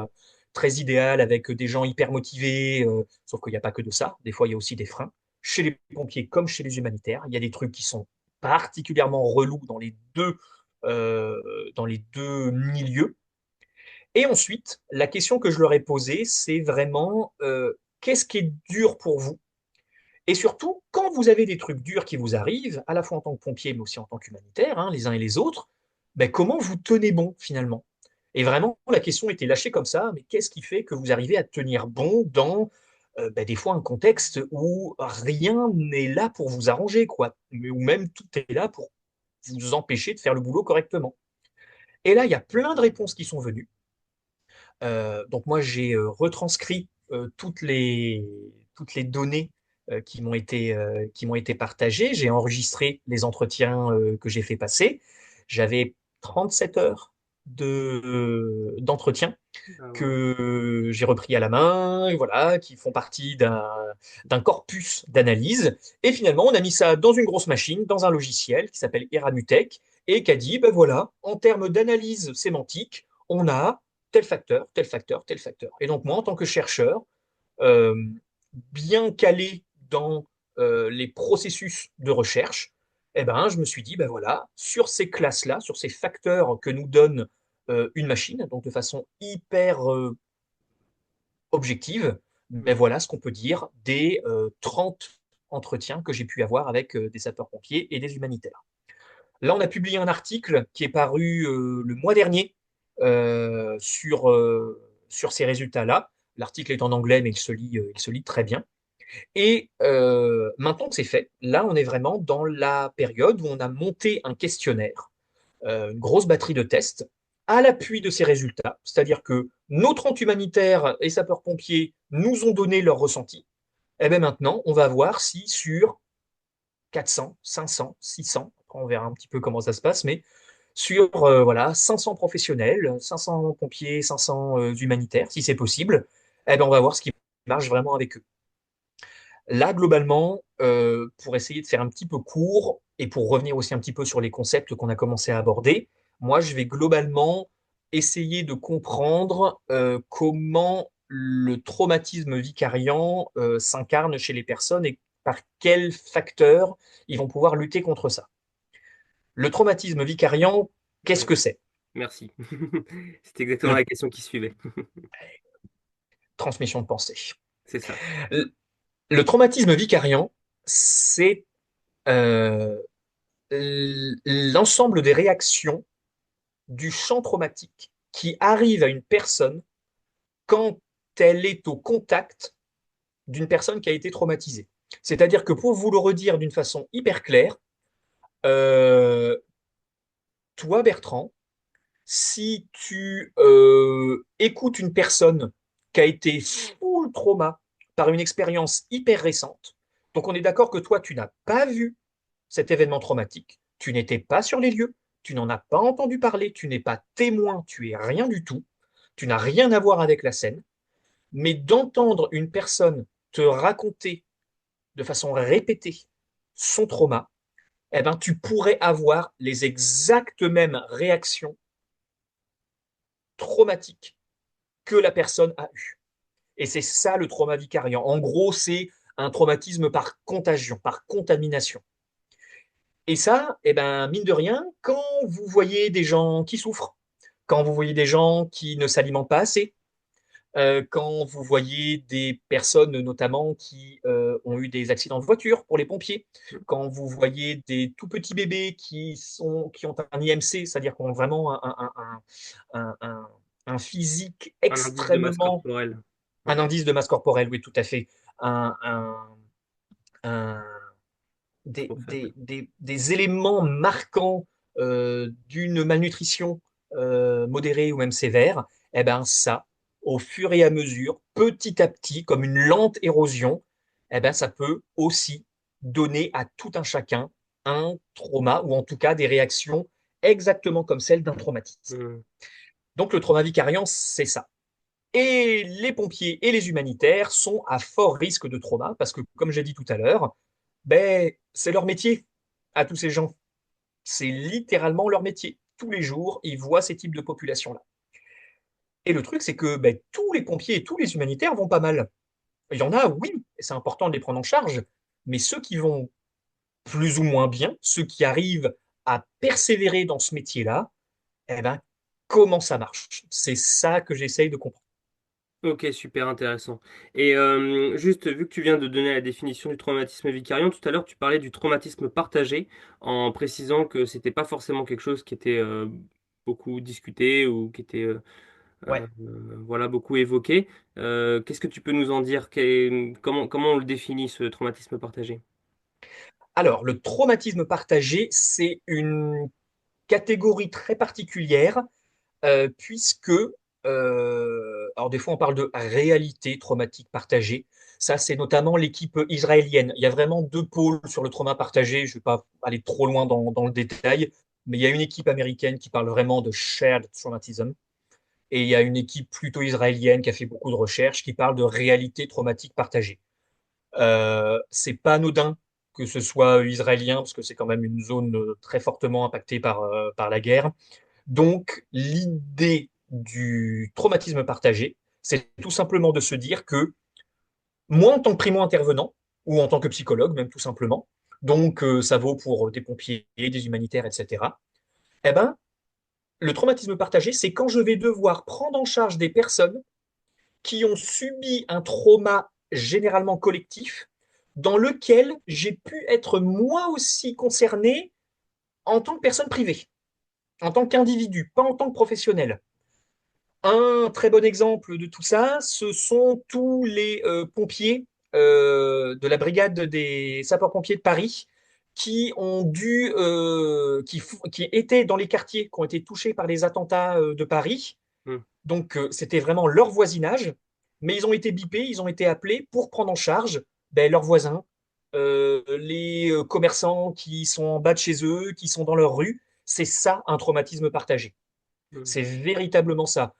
idéal avec des gens hyper motivés, sauf qu'il n'y a pas que de ça. Des fois, il y a aussi des freins. Chez les pompiers comme chez les humanitaires, il y a des trucs qui sont particulièrement relous dans les deux milieux. Et ensuite, la question que je leur ai posée, c'est vraiment qu'est-ce qui est dur pour vous? Et surtout, quand vous avez des trucs durs qui vous arrivent, à la fois en tant que pompier, mais aussi en tant qu'humanitaire, hein, les uns et les autres, ben, comment vous tenez bon finalement? Et vraiment, la question était lâchée comme ça, mais qu'est-ce qui fait que vous arrivez à tenir bon dans des fois un contexte où rien n'est là pour vous arranger, quoi, ou même tout est là pour vous empêcher de faire le boulot correctement. Et là, il y a plein de réponses qui sont venues. Donc moi, j'ai retranscrit toutes les données qui m'ont été partagées. J'ai enregistré les entretiens que j'ai fait passer. J'avais 37 heures d'entretien Ah, ouais. que j'ai repris à la main, et voilà, qui font partie d'un corpus d'analyse. Et finalement, on a mis ça dans une grosse machine, dans un logiciel qui s'appelle Eramutech, et qui a dit, ben voilà, en termes d'analyse sémantique, on a tel facteur, tel facteur, tel facteur. Et donc moi, en tant que chercheur, euh, bien calé dans les processus de recherche, eh ben, je me suis dit, ben voilà, sur ces classes-là, sur ces facteurs que nous donne une machine, donc de façon hyper objective, ben voilà ce qu'on peut dire des 30 entretiens que j'ai pu avoir avec des sapeurs-pompiers et des humanitaires. Là, on a publié un article qui est paru le mois dernier sur ces résultats-là. L'article est en anglais, mais il se lit très bien. Et maintenant que c'est fait, là, on est vraiment dans la période où on a monté un questionnaire, une grosse batterie de tests, à l'appui de ces résultats. C'est-à-dire que nos 30 humanitaires et sapeurs-pompiers nous ont donné leur ressenti. Et bien maintenant, on va voir si sur 400, 500, 600, après on verra un petit peu comment ça se passe, mais sur voilà, 500 professionnels, 500 pompiers, 500 humanitaires, si c'est possible, eh ben on va voir ce qui marche vraiment avec eux. Là, globalement, pour essayer de faire un petit peu court et pour revenir aussi un petit peu sur les concepts qu'on a commencé à aborder, moi, je vais globalement essayer de comprendre comment le traumatisme vicariant s'incarne chez les personnes et par quels facteurs ils vont pouvoir lutter contre ça. Le traumatisme vicariant, qu'est-ce Ouais, que c'est? merci. C'est exactement Le la question qui suivait. transmission de pensée. C'est ça. Le, le traumatisme vicariant, c'est euh, l'ensemble des réactions du champ traumatique qui arrive à une personne quand elle est au contact d'une personne qui a été traumatisée. C'est-à-dire que pour vous le redire d'une façon hyper claire, euh, toi Bertrand, si tu écoutes une personne qui a été full trauma par une expérience hyper récente, donc on est d'accord que toi tu n'as pas vu cet événement traumatique, tu n'étais pas sur les lieux, tu n'en as pas entendu parler, tu n'es pas témoin, tu es rien du tout, tu n'as rien à voir avec la scène, mais d'entendre une personne te raconter de façon répétée son trauma, eh ben, tu pourrais avoir les exactes mêmes réactions traumatiques que la personne a eues. Et c'est ça le trauma vicariant. En gros, c'est un traumatisme par contagion, par contamination. Et ça, eh ben, mine de rien, quand vous voyez des gens qui souffrent, quand vous voyez des gens qui ne s'alimentent pas assez, quand vous voyez des personnes notamment qui ont eu des accidents de voiture pour les pompiers, quand vous voyez des tout petits bébés qui ont un IMC, c'est-à-dire qui ont vraiment un physique Un indice de masse extrêmement, corporelle. un Ouais. indice de masse corporelle, oui, tout à fait, un, un, un, Trop faible. des éléments marquants d'une malnutrition modérée ou même sévère, eh ben ça, au fur et à mesure, petit à petit, comme une lente érosion, eh ben ça peut aussi donner à tout un chacun un trauma ou en tout cas des réactions exactement comme celles d'un traumatisme. Hmm. Donc le trauma vicariant, c'est ça. Et les pompiers et les humanitaires sont à fort risque de trauma parce que, comme j'ai dit tout à l'heure, ben, c'est leur métier à tous ces gens. C'est littéralement leur métier. Tous les jours, ils voient ces types de populations-là. Et le truc, c'est que ben, tous les pompiers et tous les humanitaires vont pas mal. Il y en a, oui, et c'est important de les prendre en charge, mais ceux qui vont plus ou moins bien, ceux qui arrivent à persévérer dans ce métier-là, eh ben, comment ça marche? C'est ça que j'essaye de comprendre. Ok, super intéressant. Et juste, vu que tu viens de donner la définition du traumatisme vicariant, tout à l'heure tu parlais du traumatisme partagé, en précisant que c'était pas forcément quelque chose qui était beaucoup discuté ou qui était Ouais. voilà, beaucoup évoqué. Qu'est-ce que tu peux nous en dire? Comment on le définit, ce traumatisme partagé? Alors, le traumatisme partagé, c'est une catégorie très particulière puisque, alors des fois on parle de réalité traumatique partagée. Ça, c'est notamment l'équipe israélienne. Il y a vraiment deux pôles sur le trauma partagé. Je ne vais pas aller trop loin dans le détail, mais il y a une équipe américaine qui parle vraiment de shared traumatism. Et il y a une équipe plutôt israélienne qui a fait beaucoup de recherches qui parle de réalité traumatique partagée. C'est pas anodin que ce soit israélien, parce que c'est quand même une zone très fortement impactée par la guerre. Donc, l'idée du traumatisme partagé, c'est tout simplement de se dire que moi, en tant que primo-intervenant, ou en tant que psychologue, même tout simplement, donc ça vaut pour des pompiers, des humanitaires, etc., eh ben, le traumatisme partagé, c'est quand je vais devoir prendre en charge des personnes qui ont subi un trauma généralement collectif, dans lequel j'ai pu être moi aussi concerné en tant que personne privée, en tant qu'individu, pas en tant que professionnel. Un très bon exemple de tout ça, ce sont tous les pompiers de la brigade des sapeurs-pompiers de Paris qui étaient dans les quartiers qui ont été touchés par les attentats de Paris. Hmm. Donc, c'était vraiment leur voisinage, mais ils ont été bipés, ils ont été appelés pour prendre en charge ben, leurs voisins, les commerçants qui sont en bas de chez eux, qui sont dans leur rue. C'est ça un traumatisme partagé. Hmm. C'est véritablement ça.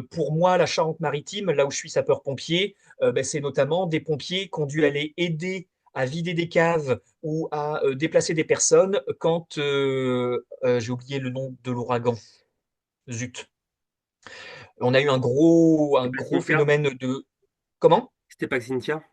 Pour moi, la Charente-Maritime, là où je suis sapeur-pompier, ben, c'est notamment des pompiers qui ont dû aller aider à vider des caves ou à déplacer des personnes quand j'ai oublié le nom de l'ouragan. Zut. On a eu un C'était pas gros Cynthia? phénomène de... Comment? C'était pas Cynthia?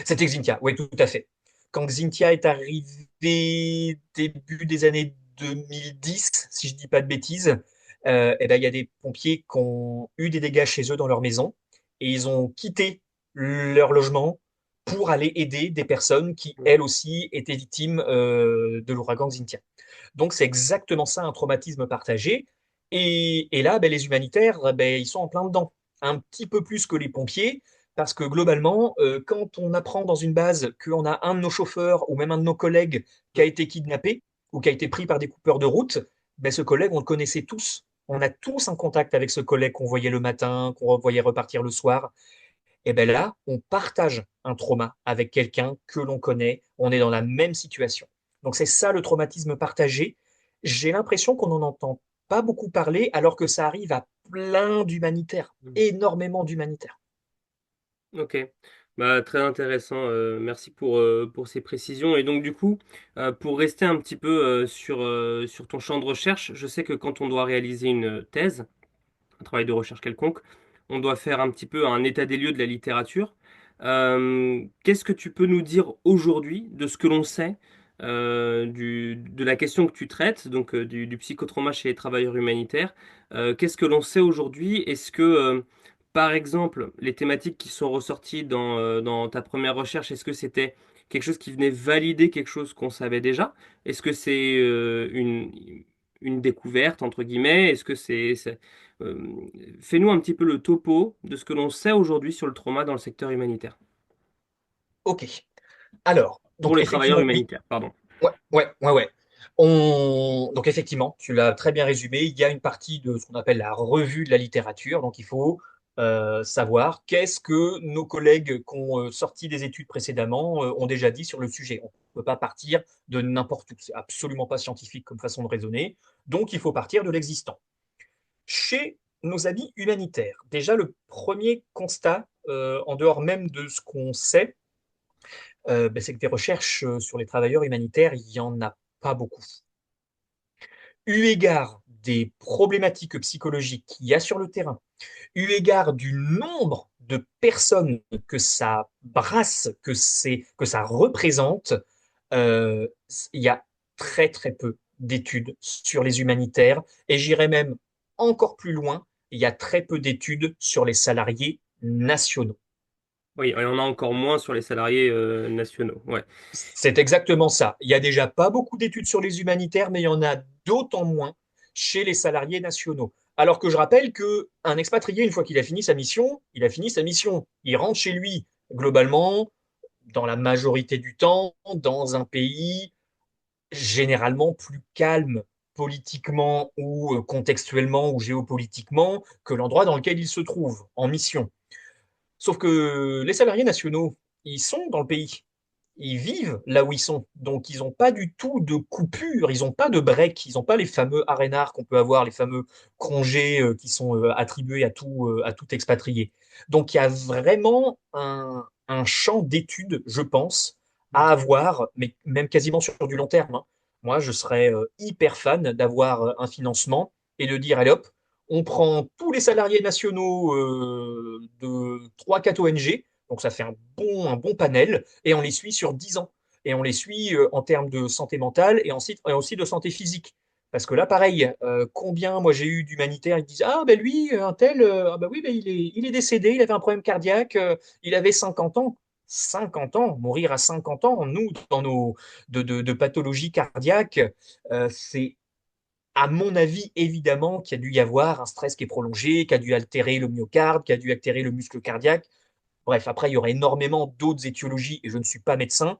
C'était Xintia, oui, tout à fait. Quand Xintia est arrivé début des années 2010, si je dis pas de bêtises, eh ben, il y a des pompiers qui ont eu des dégâts chez eux dans leur maison et ils ont quitté leur logement pour aller aider des personnes qui, Hmm. elles aussi, étaient victimes de l'ouragan Xintia. Donc, c'est exactement ça, un traumatisme partagé. Et là, ben, les humanitaires, ben, ils sont en plein dedans, un petit peu plus que les pompiers, parce que globalement, quand on apprend dans une base qu'on a un de nos chauffeurs ou même un de nos collègues qui a été kidnappé ou qui a été pris par des coupeurs de route, ben, ce collègue, on le connaissait tous. On a tous un contact avec ce collègue qu'on voyait le matin, qu'on voyait repartir le soir. Et bien là, on partage un trauma avec quelqu'un que l'on connaît, on est dans la même situation. Donc c'est ça le traumatisme partagé. J'ai l'impression qu'on n'en entend pas beaucoup parler alors que ça arrive à plein d'humanitaires, Hmm. énormément d'humanitaires. Ok, bah, très intéressant. Merci pour ces précisions. Et donc du coup, pour rester un petit peu sur ton champ de recherche, je sais que quand on doit réaliser une thèse, un travail de recherche quelconque, on doit faire un petit peu un état des lieux de la littérature. Qu'est-ce que tu peux nous dire aujourd'hui de ce que l'on sait de la question que tu traites, donc du psychotrauma chez les travailleurs humanitaires? Qu'est-ce que l'on sait aujourd'hui? Est-ce que, par exemple, les thématiques qui sont ressorties dans ta première recherche, est-ce que c'était quelque chose qui venait valider quelque chose qu'on savait déjà? Est-ce que c'est une découverte, entre guillemets? Est-ce que euh, fais-nous un petit peu le topo de ce que l'on sait aujourd'hui sur le trauma dans le secteur humanitaire. Ok. Alors, Pour donc les travailleurs effectivement, oui. humanitaires, pardon. Ouais. Donc effectivement, tu l'as très bien résumé. Il y a une partie de ce qu'on appelle la revue de la littérature. Donc il faut savoir qu'est-ce que nos collègues qui ont sorti des études précédemment ont déjà dit sur le sujet. On ne peut pas partir de n'importe où. C'est absolument pas scientifique comme façon de raisonner. Donc il faut partir de l'existant. Chez nos amis humanitaires, déjà le premier constat, en dehors même de ce qu'on sait, ben, c'est que des recherches sur les travailleurs humanitaires, il n'y en a pas beaucoup. Eu égard des problématiques psychologiques qu'il y a sur le terrain, eu égard du nombre de personnes que ça brasse, que ça représente, euh, il y a très peu d'études sur les humanitaires et j'irais même encore plus loin, il y a très peu d'études sur les salariés nationaux. Oui, et on a encore moins sur les salariés nationaux. Ouais. C'est exactement ça. Il y a déjà pas beaucoup d'études sur les humanitaires, mais il y en a d'autant moins chez les salariés nationaux. Alors que je rappelle que un expatrié, une fois qu'il a fini sa mission, il a fini sa mission. Il rentre chez lui, globalement, dans la majorité du temps, dans un pays généralement plus calme politiquement ou contextuellement ou géopolitiquement que l'endroit dans lequel il se trouve en mission. Sauf que les salariés nationaux, ils sont dans le pays. Ils vivent là où ils sont. Donc, ils n'ont pas du tout de coupure, ils n'ont pas de break, ils n'ont pas les fameux arénards qu'on peut avoir, les fameux congés qui sont attribués à tout expatrié. Donc, il y a vraiment un champ d'études, je pense, à avoir, mais même quasiment sur du long terme, hein. Moi, je serais hyper fan d'avoir un financement et de dire, allez hop, on prend tous les salariés nationaux de 3-4 ONG, donc ça fait un bon panel, et on les suit sur 10 ans. Et on les suit en termes de santé mentale et aussi de santé physique. Parce que là, pareil, combien moi j'ai eu d'humanitaires, ils disent, ah ben lui, un tel, ah ben oui, ben il est décédé, il avait un problème cardiaque, il avait 50 ans. 50 ans, mourir à 50 ans, nous, dans nos de pathologies cardiaques, c'est à mon avis, évidemment, qu'il y a dû y avoir un stress qui est prolongé, qui a dû altérer le myocarde, qui a dû altérer le muscle cardiaque. Bref, après, il y aurait énormément d'autres étiologies, et je ne suis pas médecin,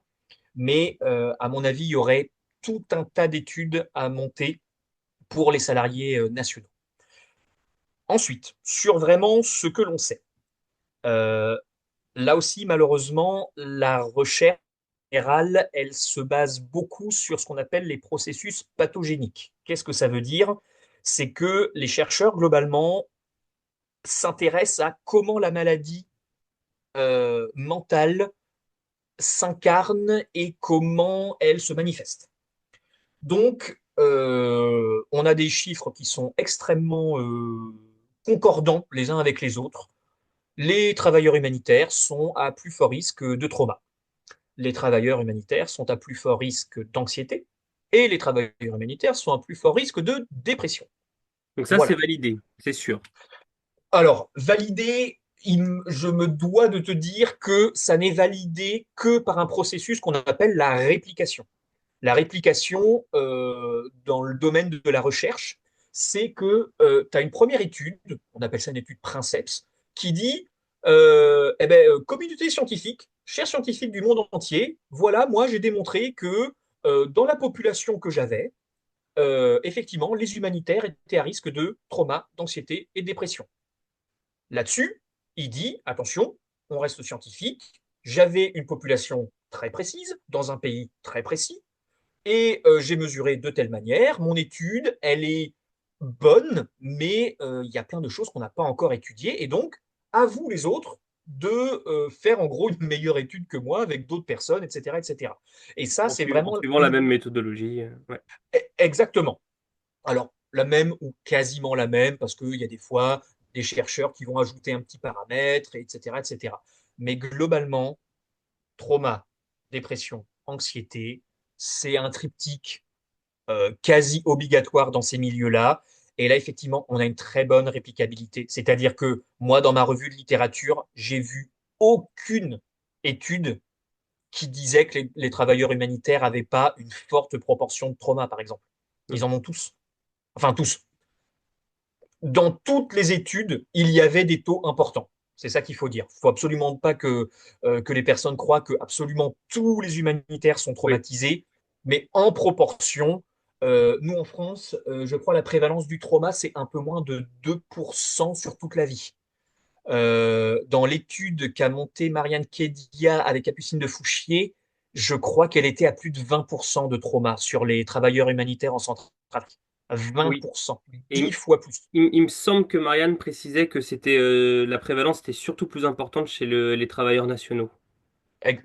mais à mon avis, il y aurait tout un tas d'études à monter pour les salariés nationaux. Ensuite, sur vraiment ce que l'on sait. Euh, Là aussi, malheureusement, la recherche générale, elle se base beaucoup sur ce qu'on appelle les processus pathogéniques. Qu'est-ce que ça veut dire? C'est que les chercheurs, globalement, s'intéressent à comment la maladie mentale s'incarne et comment elle se manifeste. Donc, on a des chiffres qui sont extrêmement concordants les uns avec les autres. Les travailleurs humanitaires sont à plus fort risque de trauma. Les travailleurs humanitaires sont à plus fort risque d'anxiété et les travailleurs humanitaires sont à plus fort risque de dépression. Donc ça, c'est Voilà. validé, c'est sûr. Alors, validé, je me dois de te dire que ça n'est validé que par un processus qu'on appelle la réplication. La réplication, dans le domaine de la recherche, c'est que tu as une première étude, on appelle ça une étude princeps, qui dit, communauté scientifique, chers scientifiques du monde entier, voilà, moi j'ai démontré que dans la population que j'avais, effectivement, les humanitaires étaient à risque de trauma, d'anxiété et de dépression. Là-dessus, il dit, attention, on reste scientifique, j'avais une population très précise, dans un pays très précis, et j'ai mesuré de telle manière. Mon étude, elle est bonne, mais il y a plein de choses qu'on n'a pas encore étudiées. Et donc, à vous les autres de faire en gros une meilleure étude que moi avec d'autres personnes, etc., etc. Et ça, c'est En vraiment suivant la même méthodologie. Ouais. exactement. Alors, la même ou quasiment la même, parce qu'il y a des fois des chercheurs qui vont ajouter un petit paramètre, etc., etc. Mais globalement, trauma, dépression, anxiété, c'est un triptyque quasi obligatoire dans ces milieux-là. Et là, effectivement, on a une très bonne réplicabilité. C'est-à-dire que moi, dans ma revue de littérature, j'ai vu aucune étude qui disait que les travailleurs humanitaires n'avaient pas une forte proportion de trauma, par exemple. Ils en ont tous. Enfin, tous. Dans toutes les études, il y avait des taux importants. C'est ça qu'il faut dire. Il ne faut absolument pas que les personnes croient que absolument tous les humanitaires sont Oui. traumatisés, mais en proportion, nous en France, je crois la prévalence du trauma, c'est un peu moins de 2% sur toute la vie. Dans l'étude qu'a montée Marianne Kedia avec Capucine de Fouchier, je crois qu'elle était à plus de 20% de trauma sur les travailleurs humanitaires en Centrafrique. Oui. 20%, Et 10 fois plus. il me semble que Marianne précisait que c'était la prévalence était surtout plus importante chez les travailleurs nationaux. Ex-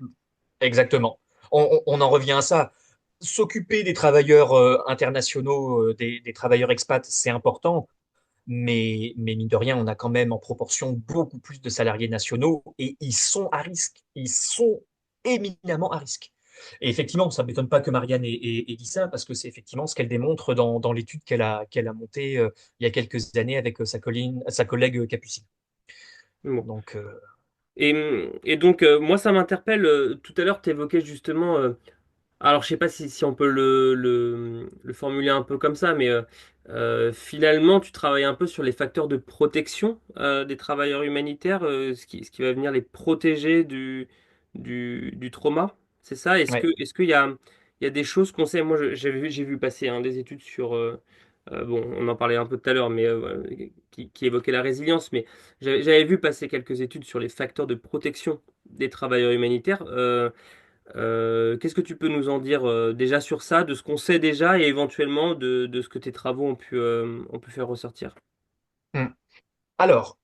Exactement. On en revient à ça. S'occuper des travailleurs internationaux, des travailleurs expats, c'est important, mais mine de rien, on a quand même en proportion beaucoup plus de salariés nationaux et ils sont à risque. Ils sont éminemment à risque. Et effectivement, ça ne m'étonne pas que Marianne ait dit ça, parce que c'est effectivement ce qu'elle démontre dans l'étude qu'elle a montée il y a quelques années avec sa collègue Capucine. Bon. Donc, Et donc, moi, ça m'interpelle. Tout à l'heure, tu évoquais justement Alors, je sais pas si on peut le formuler un peu comme ça, mais finalement, tu travailles un peu sur les facteurs de protection des travailleurs humanitaires, ce qui va venir les protéger du trauma. C'est ça? Ouais. Est-ce il y a des choses qu'on sait? Moi, j'ai vu passer hein, des études sur, bon, on en parlait un peu tout à l'heure, mais qui évoquaient la résilience, mais j'avais vu passer quelques études sur les facteurs de protection des travailleurs humanitaires. Qu'est-ce que tu peux nous en dire déjà sur ça, de ce qu'on sait déjà et éventuellement de ce que tes travaux ont pu faire ressortir? Hmm. Alors,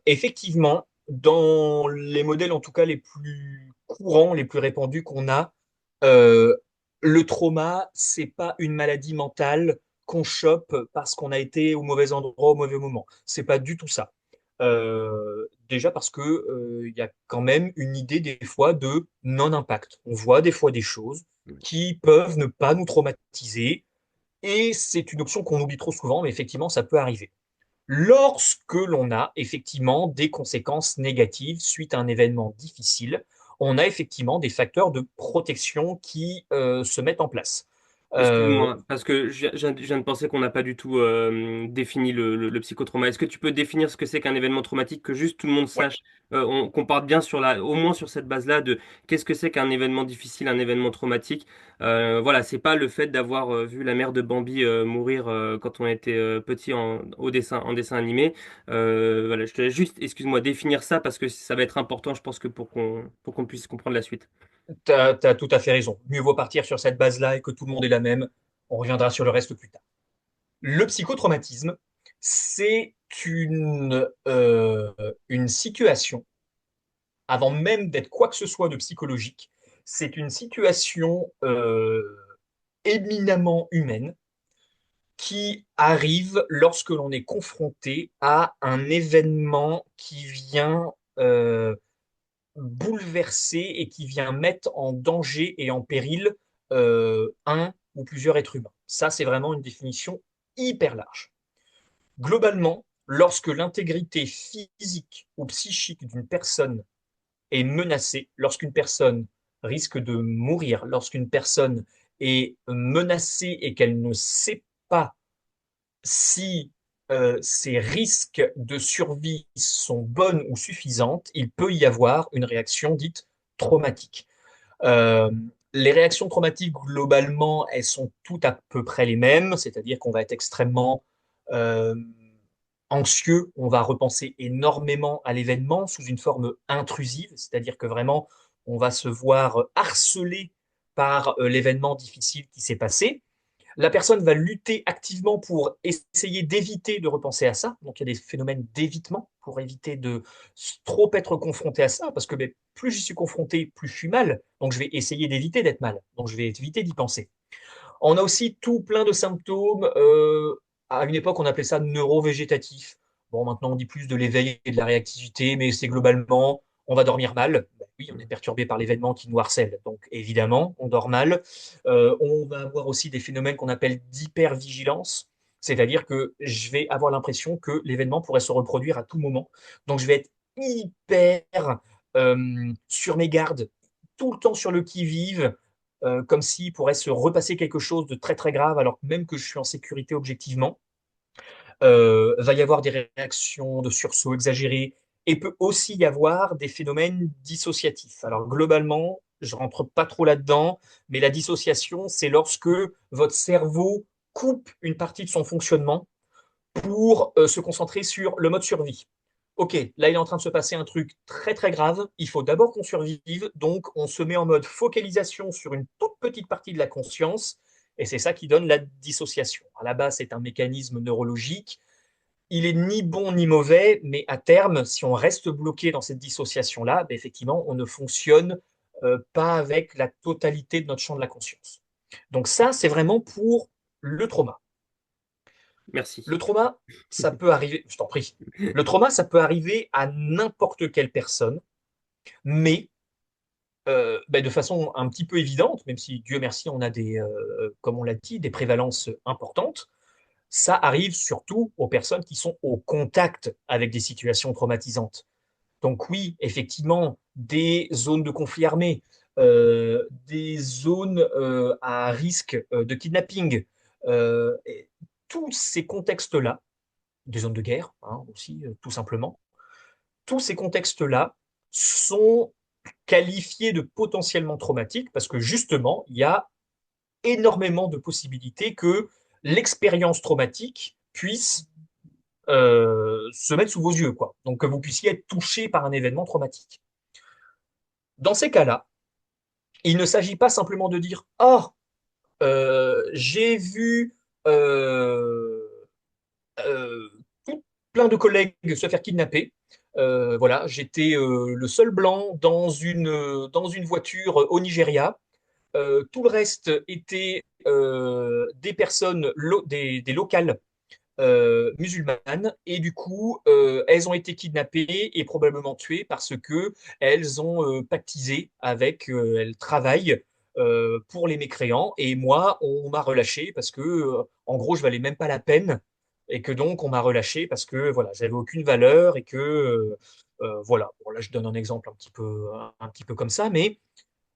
effectivement, dans les modèles en tout cas les plus courants, les plus répandus qu'on a, euh, le trauma, c'est pas une maladie mentale qu'on chope parce qu'on a été au mauvais endroit au mauvais moment. C'est pas du tout ça. Déjà parce que il y a quand même une idée des fois de non-impact. On voit des fois des choses qui peuvent ne pas nous traumatiser et c'est une option qu'on oublie trop souvent, mais effectivement, ça peut arriver. Lorsque l'on a effectivement des conséquences négatives suite à un événement difficile, on a effectivement des facteurs de protection qui se mettent en place. Euh, Excuse-moi, parce que je viens de penser qu'on n'a pas du tout défini le psychotrauma. Est-ce que tu peux définir ce que c'est qu'un événement traumatique, que juste tout le monde ouais. sache, qu'on parte bien sur au moins sur cette base-là de qu'est-ce que c'est qu'un événement difficile, un événement traumatique. Voilà, c'est pas le fait d'avoir vu la mère de Bambi mourir quand on était petit en dessin animé. Voilà, je te laisse juste, excuse-moi, définir ça parce que ça va être important, je pense que pour qu'on puisse comprendre la suite. T'as tout à fait raison. Mieux vaut partir sur cette base-là et que tout le monde est la même. On reviendra sur le reste plus tard. Le psychotraumatisme, c'est une situation, avant même d'être quoi que ce soit de psychologique, c'est une situation éminemment humaine qui arrive lorsque l'on est confronté à un événement qui vient bouleverser et qui vient mettre en danger et en péril un ou plusieurs êtres humains. Ça, c'est vraiment une définition hyper large. Globalement, lorsque l'intégrité physique ou psychique d'une personne est menacée, lorsqu'une personne risque de mourir, lorsqu'une personne est menacée et qu'elle ne sait pas si ces risques de survie sont bonnes ou suffisantes, il peut y avoir une réaction dite traumatique. Euh, les réactions traumatiques, globalement, elles sont toutes à peu près les mêmes, c'est-à-dire qu'on va être extrêmement euh, anxieux, on va repenser énormément à l'événement sous une forme intrusive, c'est-à-dire que vraiment, on va se voir harcelé par l'événement difficile qui s'est passé. La personne va lutter activement pour essayer d'éviter de repenser à ça. Donc, il y a des phénomènes d'évitement pour éviter de trop être confronté à ça, parce que ben, plus j'y suis confronté, plus je suis mal. Donc, je vais essayer d'éviter d'être mal. Donc, je vais éviter d'y penser. On a aussi tout plein de symptômes. À une époque, on appelait ça neurovégétatif. Bon, maintenant, on dit plus de l'éveil et de la réactivité, mais c'est globalement, on va dormir mal. Ben oui, on est perturbé par l'événement qui nous harcèle. Donc, évidemment, on dort mal. On va avoir aussi des phénomènes qu'on appelle d'hypervigilance. C'est-à-dire que je vais avoir l'impression que l'événement pourrait se reproduire à tout moment. Donc, je vais être hyper sur mes gardes, tout le temps sur le qui-vive, comme s'il pourrait se repasser quelque chose de très très grave, alors même que je suis en sécurité objectivement. Va y avoir des réactions de sursaut exagérées et peut aussi y avoir des phénomènes dissociatifs. Alors globalement, je rentre pas trop là-dedans, mais la dissociation, c'est lorsque votre cerveau coupe une partie de son fonctionnement pour se concentrer sur le mode survie. Ok, là il est en train de se passer un truc très très grave, il faut d'abord qu'on survive, donc on se met en mode focalisation sur une toute petite partie de la conscience, et c'est ça qui donne la dissociation. À la base, c'est un mécanisme neurologique, il est ni bon ni mauvais, mais à terme, si on reste bloqué dans cette dissociation-là, ben, effectivement, on ne fonctionne pas avec la totalité de notre champ de la conscience. Donc ça, c'est vraiment pour le trauma. Merci. Le trauma, ça peut arriver, je t'en prie, le trauma, ça peut arriver à n'importe quelle personne, mais ben, de façon un petit peu évidente, même si Dieu merci, on a des, comme on l'a dit, des prévalences importantes, ça arrive surtout aux personnes qui sont au contact avec des situations traumatisantes. Donc oui, effectivement, des zones de conflit armé, des zones à risque de kidnapping, et tous ces contextes-là, des zones de guerre hein, aussi, tout simplement, tous ces contextes-là sont qualifiés de potentiellement traumatiques parce que justement, il y a énormément de possibilités que l'expérience traumatique puisse se mettre sous vos yeux, quoi. Donc que vous puissiez être touché par un événement traumatique. Dans ces cas-là, il ne s'agit pas simplement de dire oh, j'ai vu euh, euh, tout plein de collègues se faire kidnapper. Voilà, j'étais le seul blanc dans une voiture au Nigeria. Tout le reste était des personnes, des locales musulmanes et du coup elles ont été kidnappées et probablement tuées parce que elles ont pactisé avec, elles travaillent pour les mécréants et moi on m'a relâché parce que en gros je valais même pas la peine et que donc on m'a relâché parce que voilà j'avais aucune valeur et que voilà bon là je donne un exemple un petit peu comme ça mais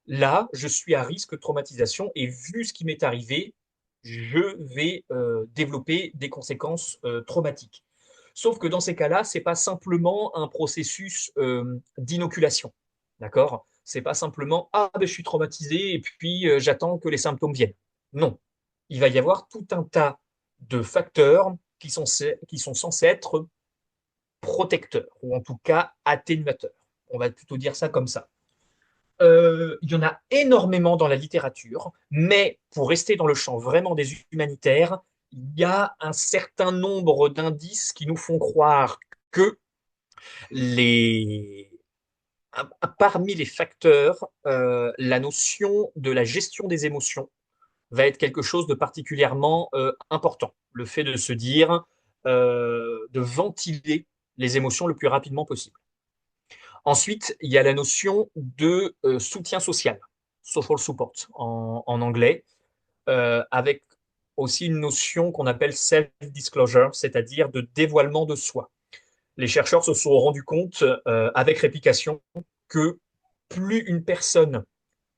là, je suis à risque de traumatisation et vu ce qui m'est arrivé, je vais développer des conséquences traumatiques. Sauf que dans ces cas-là, c'est pas simplement un processus d'inoculation, d'accord? C'est pas simplement ah ben je suis traumatisé et puis j'attends que les symptômes viennent. Non, il va y avoir tout un tas de facteurs qui sont censés être protecteurs ou en tout cas atténuateurs. On va plutôt dire ça comme ça. Il y en a énormément dans la littérature, mais pour rester dans le champ vraiment des humanitaires, il y a un certain nombre d'indices qui nous font croire que les... parmi les facteurs, la notion de la gestion des émotions va être quelque chose de particulièrement important. Le fait de se dire, de ventiler les émotions le plus rapidement possible. Ensuite, il y a la notion de soutien social, social support en anglais, avec aussi une notion qu'on appelle self-disclosure, c'est-à-dire de dévoilement de soi. Les chercheurs se sont rendus compte, avec réplication, que plus une personne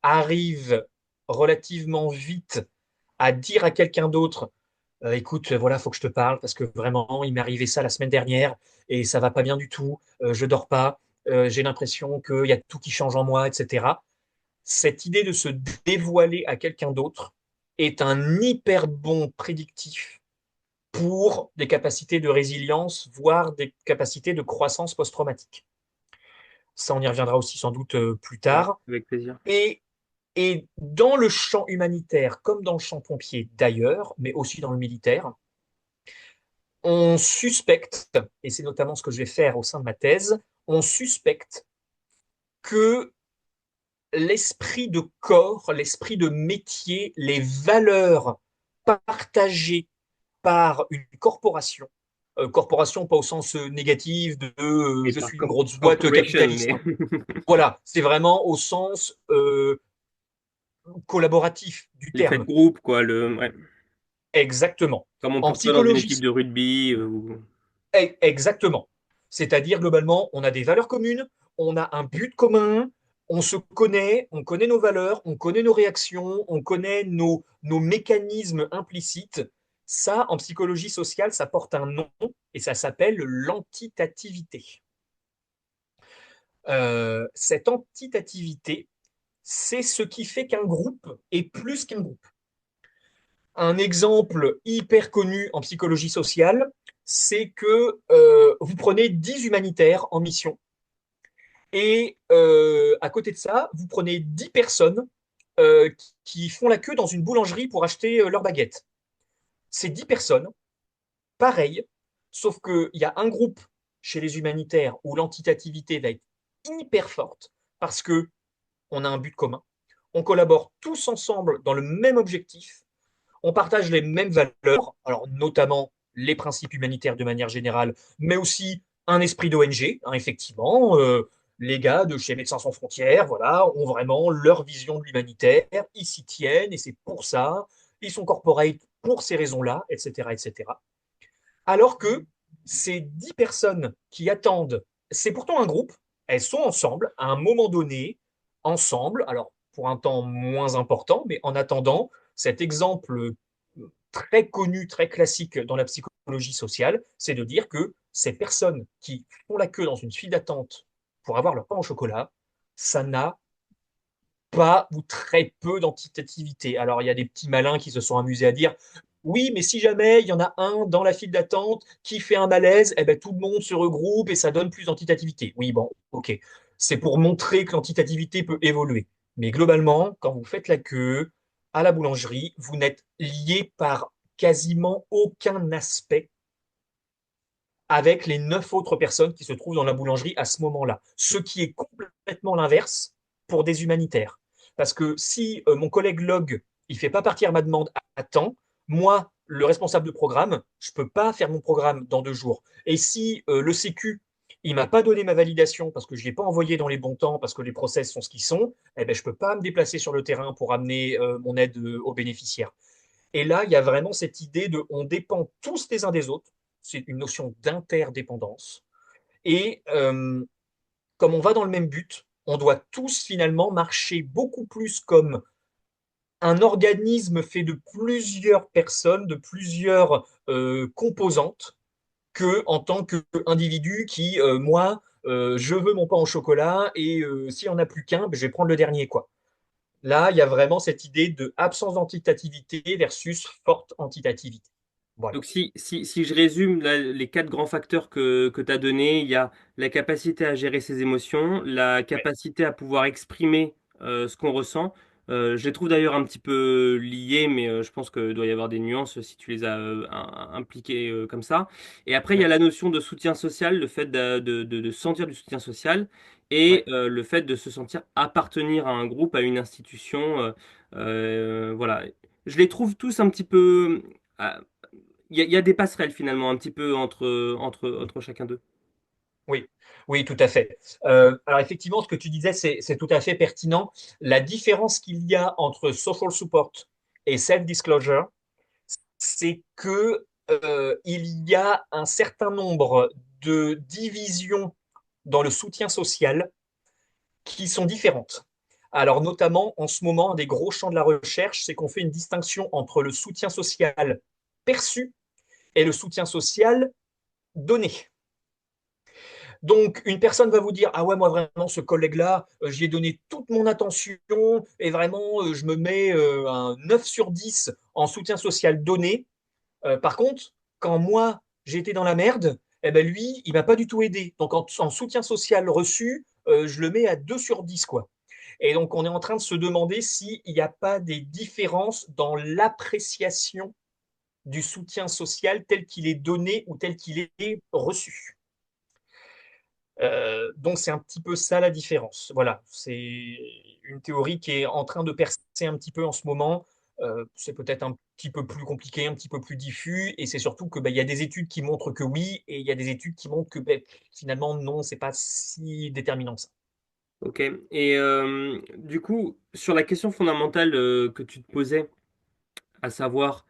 arrive relativement vite à dire à quelqu'un d'autre, écoute, voilà, faut que je te parle parce que vraiment, il m'est arrivé ça la semaine dernière et ça va pas bien du tout. Je dors pas. J'ai l'impression qu'il y a tout qui change en moi, etc. Cette idée de se dévoiler à quelqu'un d'autre est un hyper bon prédictif pour des capacités de résilience, voire des capacités de croissance post-traumatique. Ça, on y reviendra aussi sans doute plus Ouais, tard. avec plaisir. Et, et dans le champ humanitaire, comme dans le champ pompier d'ailleurs, mais aussi dans le militaire, on suspecte, et c'est notamment ce que je vais faire au sein de ma thèse, on suspecte que l'esprit de corps, l'esprit de métier, les valeurs partagées par une corporation, corporation pas au sens négatif de Et je par suis une grosse boîte corporation, capitaliste, mais hein. Voilà, c'est vraiment au sens collaboratif du l'effet de terme. groupe, quoi, le, ouais. Exactement. Comme on En peut retrouver dans une psychologie, équipe de rugby, exactement. C'est-à-dire, globalement, on a des valeurs communes, on a un but commun, on se connaît, on connaît nos valeurs, on connaît nos réactions, on connaît nos mécanismes implicites. Ça, en psychologie sociale, ça porte un nom et ça s'appelle l'antitativité. Cette antitativité, c'est ce qui fait qu'un groupe est plus qu'un groupe. Un exemple hyper connu en psychologie sociale, c'est que vous prenez 10 humanitaires en mission et à côté de ça, vous prenez 10 personnes qui font la queue dans une boulangerie pour acheter leur baguette. Ces 10 personnes, pareil, sauf qu'il y a un groupe chez les humanitaires où l'antitativité va être hyper forte parce que on a un but commun. On collabore tous ensemble dans le même objectif. On partage les mêmes valeurs, alors notamment les principes humanitaires de manière générale, mais aussi un esprit d'ONG, hein, effectivement. Les gars de chez Médecins sans frontières, voilà, ont vraiment leur vision de l'humanitaire, ils s'y tiennent et c'est pour ça, ils sont corporate pour ces raisons-là, etc., etc. Alors que ces 10 personnes qui attendent, c'est pourtant un groupe, elles sont ensemble à un moment donné, ensemble, alors pour un temps moins important, mais en attendant, cet exemple très connu, très classique dans la psychologie sociale, c'est de dire que ces personnes qui font la queue dans une file d'attente pour avoir leur pain au chocolat, ça n'a pas ou très peu d'antitativité. Alors, il y a des petits malins qui se sont amusés à dire, oui, mais si jamais il y en a un dans la file d'attente qui fait un malaise, eh ben, tout le monde se regroupe et ça donne plus d'antitativité. Oui, bon, ok. C'est pour montrer que l'antitativité peut évoluer. Mais globalement, quand vous faites la queue à la boulangerie, vous n'êtes lié par quasiment aucun aspect avec les 9 autres personnes qui se trouvent dans la boulangerie à ce moment-là. Ce qui est complètement l'inverse pour des humanitaires. Parce que si mon collègue log, il fait pas partir ma demande à temps, moi, le responsable de programme, je peux pas faire mon programme dans 2 jours. Et si le Sécu, il m'a pas donné ma validation parce que je l'ai pas envoyé dans les bons temps, parce que les process sont ce qu'ils sont, eh ben, je peux pas me déplacer sur le terrain pour amener mon aide aux bénéficiaires. Et là, il y a vraiment cette idée de on dépend tous les uns des autres. C'est une notion d'interdépendance. Et comme on va dans le même but, on doit tous finalement marcher beaucoup plus comme un organisme fait de plusieurs personnes, de plusieurs composantes, que en tant qu'individu qui, moi, je veux mon pain au chocolat et s'il n'y en a plus qu'un, ben, je vais prendre le dernier, quoi. Là, il y a vraiment cette idée de absence d'antitativité versus forte antitativité. Voilà. Donc si je résume là, les quatre grands facteurs que tu as donnés, il y a la capacité à gérer ses émotions, la Ouais. capacité à pouvoir exprimer ce qu'on ressent. Je les trouve d'ailleurs un petit peu liés, mais je pense qu'il doit y avoir des nuances si tu les as impliqués comme ça. Et après, il y a Ouais. la notion de soutien social, le fait de sentir du soutien social et Ouais. le fait de se sentir appartenir à un groupe, à une institution. Voilà. Je les trouve tous un petit peu... il y a des passerelles finalement un petit peu entre chacun d'eux. Oui, oui, tout à fait. Alors effectivement, ce que tu disais, c'est tout à fait pertinent. La différence qu'il y a entre social support et self-disclosure, c'est que il y a un certain nombre de divisions dans le soutien social qui sont différentes. Alors notamment, en ce moment, un des gros champs de la recherche, c'est qu'on fait une distinction entre le soutien social perçu et le soutien social donné. Donc, une personne va vous dire, ah ouais, moi vraiment, ce collègue-là, j'y ai donné toute mon attention et vraiment, je me mets un 9 sur 10 en soutien social donné. Par contre, quand moi, j'ai été dans la merde, eh ben lui, il m'a pas du tout aidé. Donc, en soutien social reçu, je le mets à 2 sur 10 quoi. Et donc, on est en train de se demander s'il n'y a pas des différences dans l'appréciation du soutien social tel qu'il est donné ou tel qu'il est reçu. Donc c'est un petit peu ça la différence. Voilà, c'est une théorie qui est en train de percer un petit peu en ce moment. C'est peut-être un petit peu plus compliqué, un petit peu plus diffus, et c'est surtout que il y a des études qui montrent que oui, et il y a des études qui montrent que finalement non, c'est pas si déterminant que ça. Ok. Et du coup, sur la question fondamentale que tu te posais, à savoir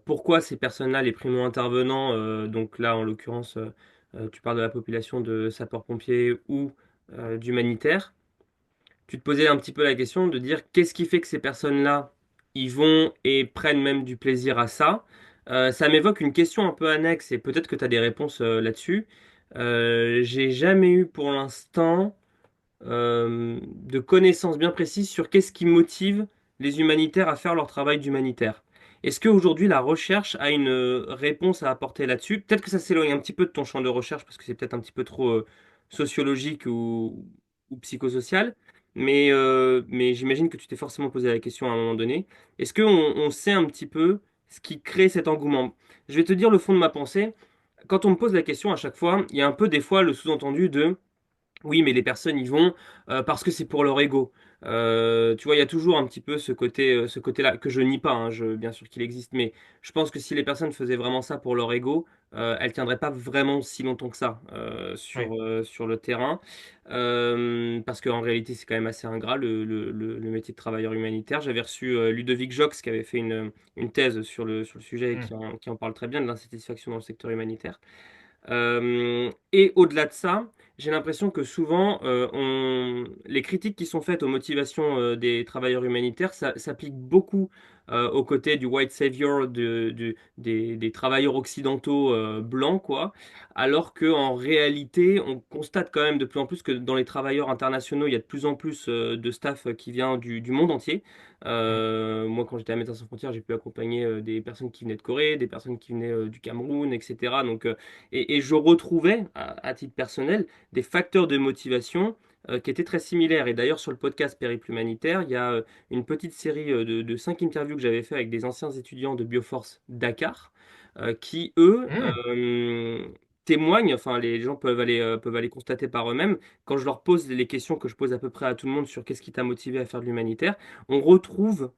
pourquoi ces personnes-là, les primo-intervenants, donc là en l'occurrence, tu parles de la population de sapeurs-pompiers ou d'humanitaires, tu te posais un petit peu la question de dire qu'est-ce qui fait que ces personnes-là, ils vont et prennent même du plaisir à ça. Ça m'évoque une question un peu annexe et peut-être que tu as des réponses là-dessus. J'ai jamais eu pour l'instant de connaissances bien précises sur qu'est-ce qui motive les humanitaires à faire leur travail d'humanitaire. Est-ce qu'aujourd'hui la recherche a une réponse à apporter là-dessus? Peut-être que ça s'éloigne un petit peu de ton champ de recherche parce que c'est peut-être un petit peu trop sociologique ou psychosocial, mais j'imagine que tu t'es forcément posé la question à un moment donné. Est-ce qu'on on sait un petit peu ce qui crée cet engouement? Je vais te dire le fond de ma pensée. Quand on me pose la question à chaque fois, il y a un peu des fois le sous-entendu de oui, mais les personnes y vont parce que c'est pour leur ego. Tu vois, il y a toujours un petit peu ce côté-là que je nie pas, hein, bien sûr qu'il existe, mais je pense que si les personnes faisaient vraiment ça pour leur ego, elles tiendraient pas vraiment si longtemps que ça Oui. sur le terrain, parce qu'en réalité c'est quand même assez ingrat le métier de travailleur humanitaire. J'avais reçu Ludovic Jox qui avait fait une thèse sur le sujet et Mm. qui en parle très bien de l'insatisfaction dans le secteur humanitaire. Et au-delà de ça, j'ai l'impression que souvent, les critiques qui sont faites aux motivations des travailleurs humanitaires, ça s'applique beaucoup aux côtés du white savior, des travailleurs occidentaux blancs, quoi. Alors qu'en réalité, on constate quand même de plus en plus que dans les travailleurs internationaux, il y a de plus en plus de staff qui vient du monde entier. Moi, quand j'étais à Médecins Sans Frontières, j'ai pu accompagner des personnes qui venaient de Corée, des personnes qui venaient du Cameroun, etc. Donc, et je retrouvais, à titre personnel, des facteurs de motivation qui étaient très similaires. Et d'ailleurs, sur le podcast Périple Humanitaire, il y a une petite série de 5 interviews que j'avais fait avec des anciens étudiants de Bioforce Dakar, qui, eux, Hmm. témoignent, enfin les gens peuvent aller constater par eux-mêmes, quand je leur pose les questions que je pose à peu près à tout le monde sur qu'est-ce qui t'a motivé à faire de l'humanitaire, on retrouve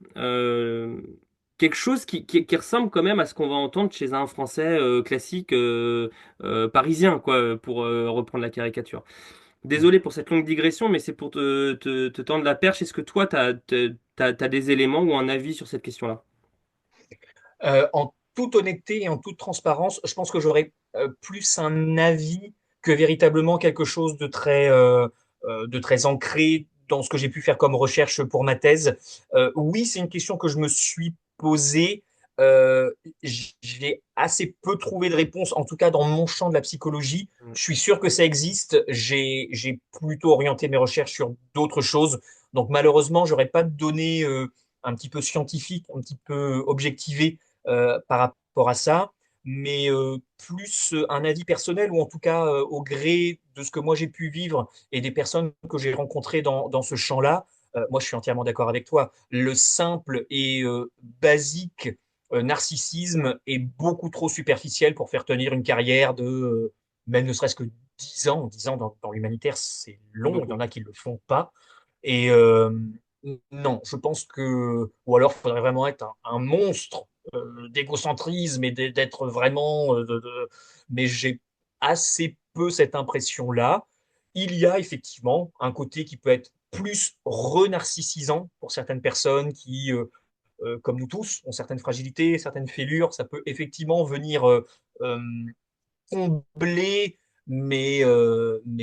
quelque chose qui ressemble quand même à ce qu'on va entendre chez un Français classique parisien, quoi, pour reprendre la caricature. Désolé pour cette longue digression, mais c'est pour te tendre la perche. Est-ce que toi, t'as des éléments ou un avis sur cette question-là? En toute honnêteté et en toute transparence, je pense que j'aurais plus un avis que véritablement quelque chose de très ancré dans ce que j'ai pu faire comme recherche pour ma thèse. Oui, c'est une question que je me suis posée. Euh, j'ai assez peu trouvé de réponse, en tout cas dans mon champ de la psychologie. Mm. Je suis sûr que ça existe. J'ai plutôt orienté mes recherches sur d'autres choses. Donc malheureusement, j'aurais pas de données un petit peu scientifiques, un petit peu objectivées par rapport à ça, mais plus un avis personnel ou en tout cas au gré de ce que moi j'ai pu vivre et des personnes que j'ai rencontrées dans ce champ-là. Moi, je suis entièrement d'accord avec toi. Le simple et basique narcissisme est beaucoup trop superficiel pour faire tenir une carrière de même ne serait-ce que 10 ans. 10 ans dans l'humanitaire, c'est long. Il y en Beaucoup. a qui ne le font pas. Et non, je pense que, ou alors il faudrait vraiment être un monstre d'égocentrisme et d'être vraiment, mais j'ai assez peu cette impression-là. Il y a effectivement un côté qui peut être plus renarcissisant pour certaines personnes qui, comme nous tous, ont certaines fragilités, certaines fêlures. Ça peut effectivement venir euh, combler, mais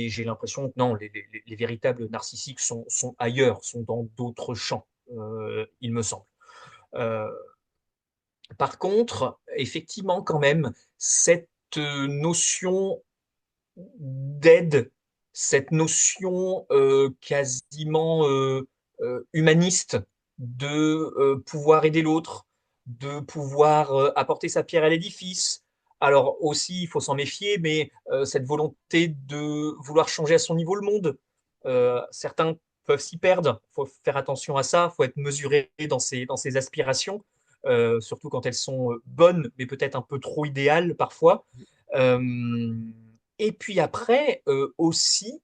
j'ai l'impression que non, les véritables narcissiques sont ailleurs, sont dans d'autres champs, il me semble. Euh, Par contre, effectivement, quand même, cette notion d'aide, cette notion quasiment humaniste de pouvoir aider l'autre, de pouvoir apporter sa pierre à l'édifice. Alors aussi, il faut s'en méfier, mais cette volonté de vouloir changer à son niveau le monde, certains peuvent s'y perdre. Il faut faire attention à ça, il faut être mesuré dans ses aspirations, surtout quand elles sont bonnes, mais peut-être un peu trop idéales parfois. Euh, et puis après, aussi,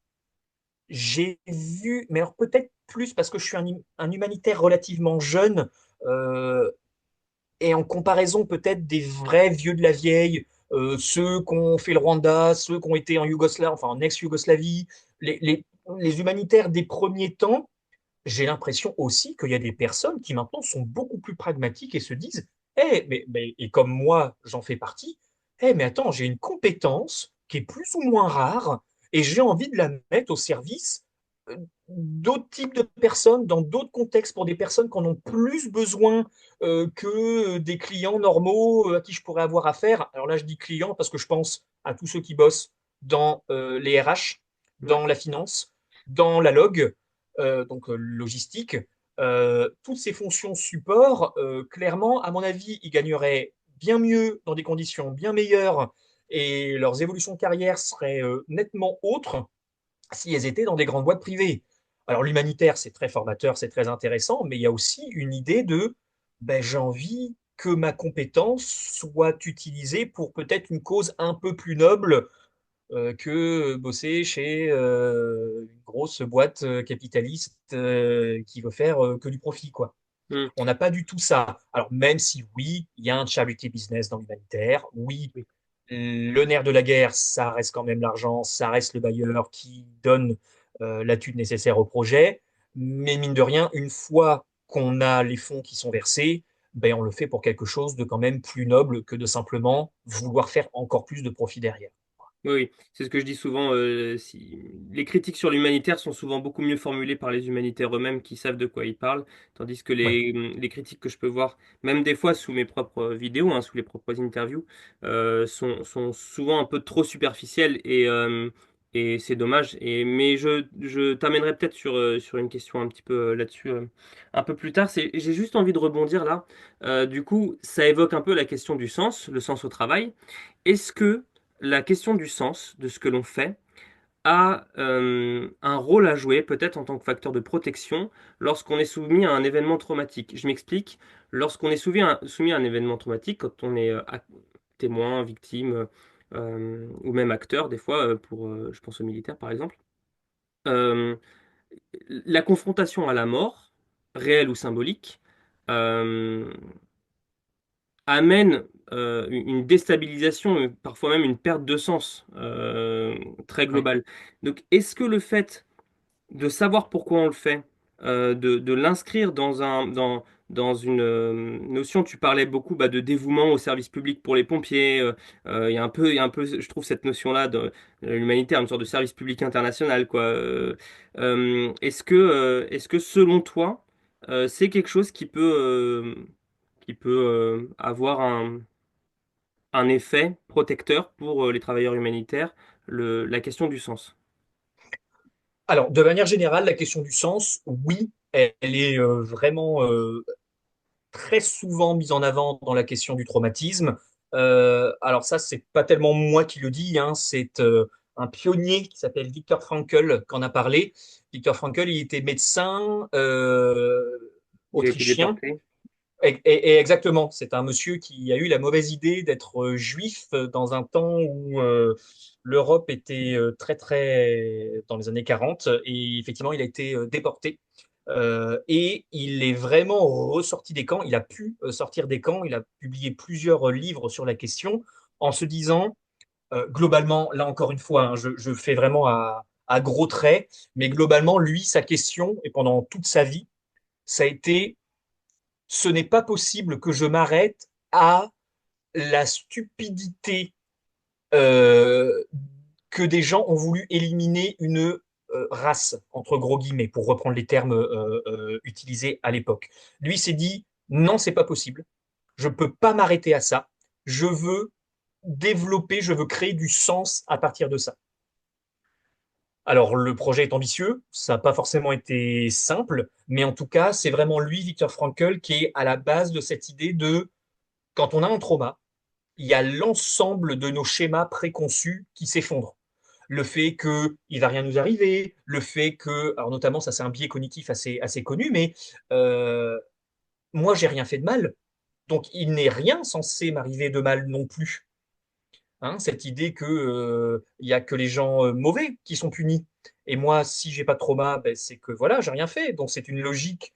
j'ai vu, mais alors peut-être plus parce que je suis un humanitaire relativement jeune, euh, et en comparaison peut-être des vrais vieux de la vieille, ceux qui ont fait le Rwanda, ceux qui ont été en Yougoslavie, enfin en ex-Yougoslavie, les humanitaires des premiers temps, j'ai l'impression aussi qu'il y a des personnes qui maintenant sont beaucoup plus pragmatiques et se disent, et comme moi, j'en fais partie, mais attends, j'ai une compétence qui est plus ou moins rare et j'ai envie de la mettre au service d'autres types de personnes, dans d'autres contextes, pour des personnes qui en ont plus besoin que des clients normaux à qui je pourrais avoir affaire. Alors là, je dis clients parce que je pense à tous ceux qui bossent dans les RH, Ouais. dans la finance, dans la log, donc logistique. Toutes ces fonctions support, clairement, à mon avis, ils gagneraient bien mieux dans des conditions bien meilleures et leurs évolutions de carrière seraient nettement autres si elles étaient dans des grandes boîtes privées. Alors l'humanitaire, c'est très formateur, c'est très intéressant, mais il y a aussi une idée de ben, j'ai envie que ma compétence soit utilisée pour peut-être une cause un peu plus noble que bosser chez une grosse boîte capitaliste qui veut faire que du profit, quoi. Mm. On n'a pas du tout ça. Alors même si oui, il y a un charity business dans l'humanitaire, oui, Oui. le nerf de la guerre, ça reste quand même l'argent, ça reste le bailleur qui donne la thune nécessaire au projet. Mais mine de rien, une fois qu'on a les fonds qui sont versés, ben on le fait pour quelque chose de quand même plus noble que de simplement vouloir faire encore plus de profit derrière. Oui, oui, c'est ce que je dis souvent. Les critiques sur l'humanitaire sont souvent beaucoup mieux formulées par les humanitaires eux-mêmes qui savent de quoi ils parlent, tandis que Ouais. les critiques que je peux voir, même des fois sous mes propres vidéos, hein, sous les propres interviews, sont souvent un peu trop superficielles et c'est dommage. Mais je t'amènerai peut-être sur une question un petit peu là-dessus un peu plus tard. J'ai juste envie de rebondir là. Du coup, ça évoque un peu la question du sens, le sens au travail. Est-ce que la question du sens de ce que l'on fait a un rôle à jouer, peut-être en tant que facteur de protection, lorsqu'on est soumis à un événement traumatique? Je m'explique. Lorsqu'on est soumis à un événement traumatique, quand on est témoin, victime, ou même acteur, des fois, je pense aux militaires par exemple, euh, la confrontation à la mort, réelle ou symbolique, euh, amène une déstabilisation, parfois même une perte de sens très Ouais. globale. Donc, est-ce que le fait de savoir pourquoi on le fait, de l'inscrire dans une notion, tu parlais beaucoup de dévouement au service public pour les pompiers, il y a un peu, je trouve, cette notion-là de l'humanitaire, une sorte de service public international, quoi. Est-ce que selon toi, c'est quelque chose qui peut avoir un effet protecteur pour les travailleurs humanitaires, la question du sens. Alors, de manière générale, la question du sens, oui, elle est vraiment très souvent mise en avant dans la question du traumatisme. Alors ça, c'est pas tellement moi qui le dis, hein, c'est un pionnier qui s'appelle Viktor Frankl qui en a parlé. Viktor Frankl, il était médecin Il a été autrichien. déporté. Et exactement, c'est un monsieur qui a eu la mauvaise idée d'être juif dans un temps où l'Europe était très très dans les années 40 et effectivement il a été déporté. Et il est vraiment ressorti des camps, il a pu sortir des camps, il a publié plusieurs livres sur la question en se disant, globalement, là encore une fois, hein, je fais vraiment à gros traits, mais globalement, lui, sa question, et pendant toute sa vie, ça a été ce n'est pas possible que je m'arrête à la stupidité euh, que des gens ont voulu éliminer une race, entre gros guillemets, pour reprendre les termes utilisés à l'époque. Lui s'est dit, non, c'est pas possible, je peux pas m'arrêter à ça, je veux développer, je veux créer du sens à partir de ça. Alors, le projet est ambitieux, ça n'a pas forcément été simple, mais en tout cas, c'est vraiment lui, Viktor Frankl, qui est à la base de cette idée de quand on a un trauma, il y a l'ensemble de nos schémas préconçus qui s'effondrent. Le fait que il va rien nous arriver, le fait que, alors notamment ça c'est un biais cognitif assez connu, mais euh, moi j'ai rien fait de mal, donc il n'est rien censé m'arriver de mal non plus. Hein, cette idée que il y a que les gens mauvais qui sont punis. Et moi, si j'ai pas de trauma, ben, c'est que voilà, j'ai rien fait. Donc c'est une logique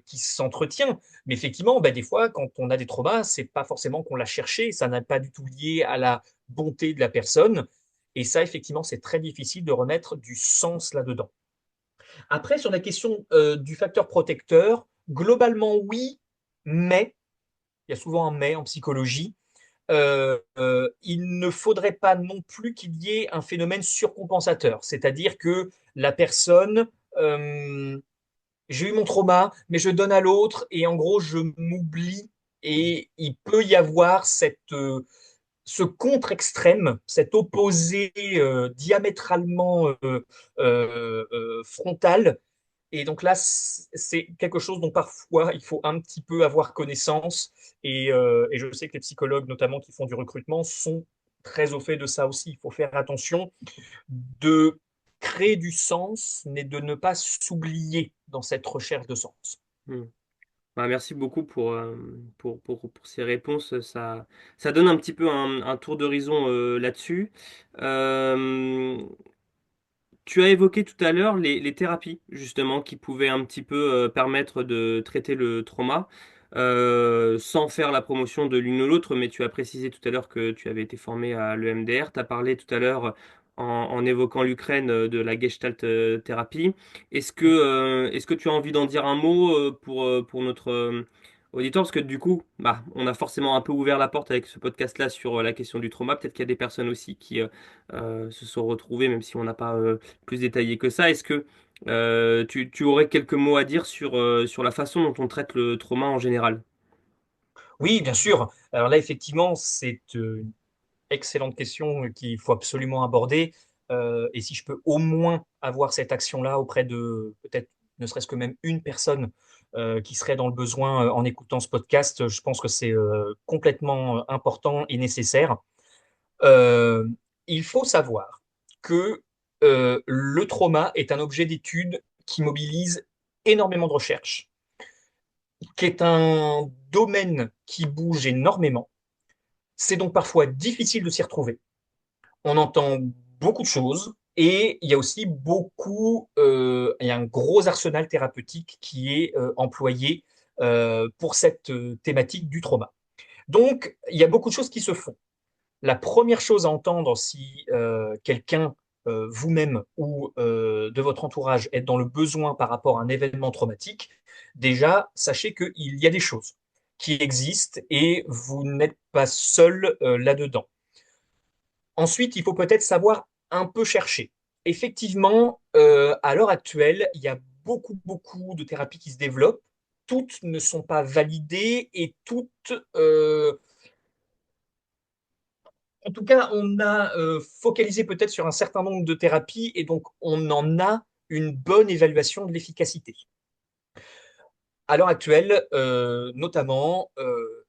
qui s'entretient. Mais effectivement, ben, des fois, quand on a des traumas, c'est pas forcément qu'on l'a cherché. Ça n'a pas du tout lié à la bonté de la personne. Et ça, effectivement, c'est très difficile de remettre du sens là-dedans. Après, sur la question du facteur protecteur, globalement oui, mais il y a souvent un mais en psychologie, il ne faudrait pas non plus qu'il y ait un phénomène surcompensateur, c'est-à-dire que la personne, euh, j'ai eu mon trauma, mais je donne à l'autre et en gros je m'oublie et il peut y avoir ce contre-extrême, cet opposé diamétralement frontal. Et donc là, c'est quelque chose dont parfois il faut un petit peu avoir connaissance. Et je sais que les psychologues, notamment qui font du recrutement, sont très au fait de ça aussi. Il faut faire attention de créer du sens, mais de ne pas s'oublier dans cette recherche de sens. Hmm. Merci beaucoup pour ces réponses. Ça donne un petit peu un tour d'horizon là-dessus. Euh, Tu as évoqué tout à l'heure les thérapies, justement, qui pouvaient un petit peu permettre de traiter le trauma, sans faire la promotion de l'une ou l'autre, mais tu as précisé tout à l'heure que tu avais été formé à l'EMDR. Tu as parlé tout à l'heure, en évoquant l'Ukraine, de la Gestalt thérapie. Est-ce que tu as envie d'en dire un mot pour notre auditoire, parce que du coup, bah, on a forcément un peu ouvert la porte avec ce podcast-là sur la question du trauma. Peut-être qu'il y a des personnes aussi qui se sont retrouvées, même si on n'a pas plus détaillé que ça. Est-ce que tu aurais quelques mots à dire sur la façon dont on traite le trauma en général? Oui, bien sûr. Alors là, effectivement, c'est une excellente question qu'il faut absolument aborder. Et si je peux au moins avoir cette action-là auprès de peut-être ne serait-ce que même une personne qui serait dans le besoin en écoutant ce podcast, je pense que c'est complètement important et nécessaire. Euh, il faut savoir que le trauma est un objet d'étude qui mobilise énormément de recherches, qui est un domaine qui bouge énormément. C'est donc parfois difficile de s'y retrouver. On entend beaucoup de choses et il y a aussi il y a un gros arsenal thérapeutique qui est employé pour cette thématique du trauma. Donc, il y a beaucoup de choses qui se font. La première chose à entendre si quelqu'un, vous-même ou de votre entourage, est dans le besoin par rapport à un événement traumatique, déjà, sachez qu'il y a des choses qui existent et vous n'êtes pas seul là-dedans. Ensuite, il faut peut-être savoir un peu chercher. Effectivement, à l'heure actuelle, il y a beaucoup de thérapies qui se développent. Toutes ne sont pas validées et toutes, en tout cas, on a focalisé peut-être sur un certain nombre de thérapies et donc on en a une bonne évaluation de l'efficacité. À l'heure actuelle, notamment,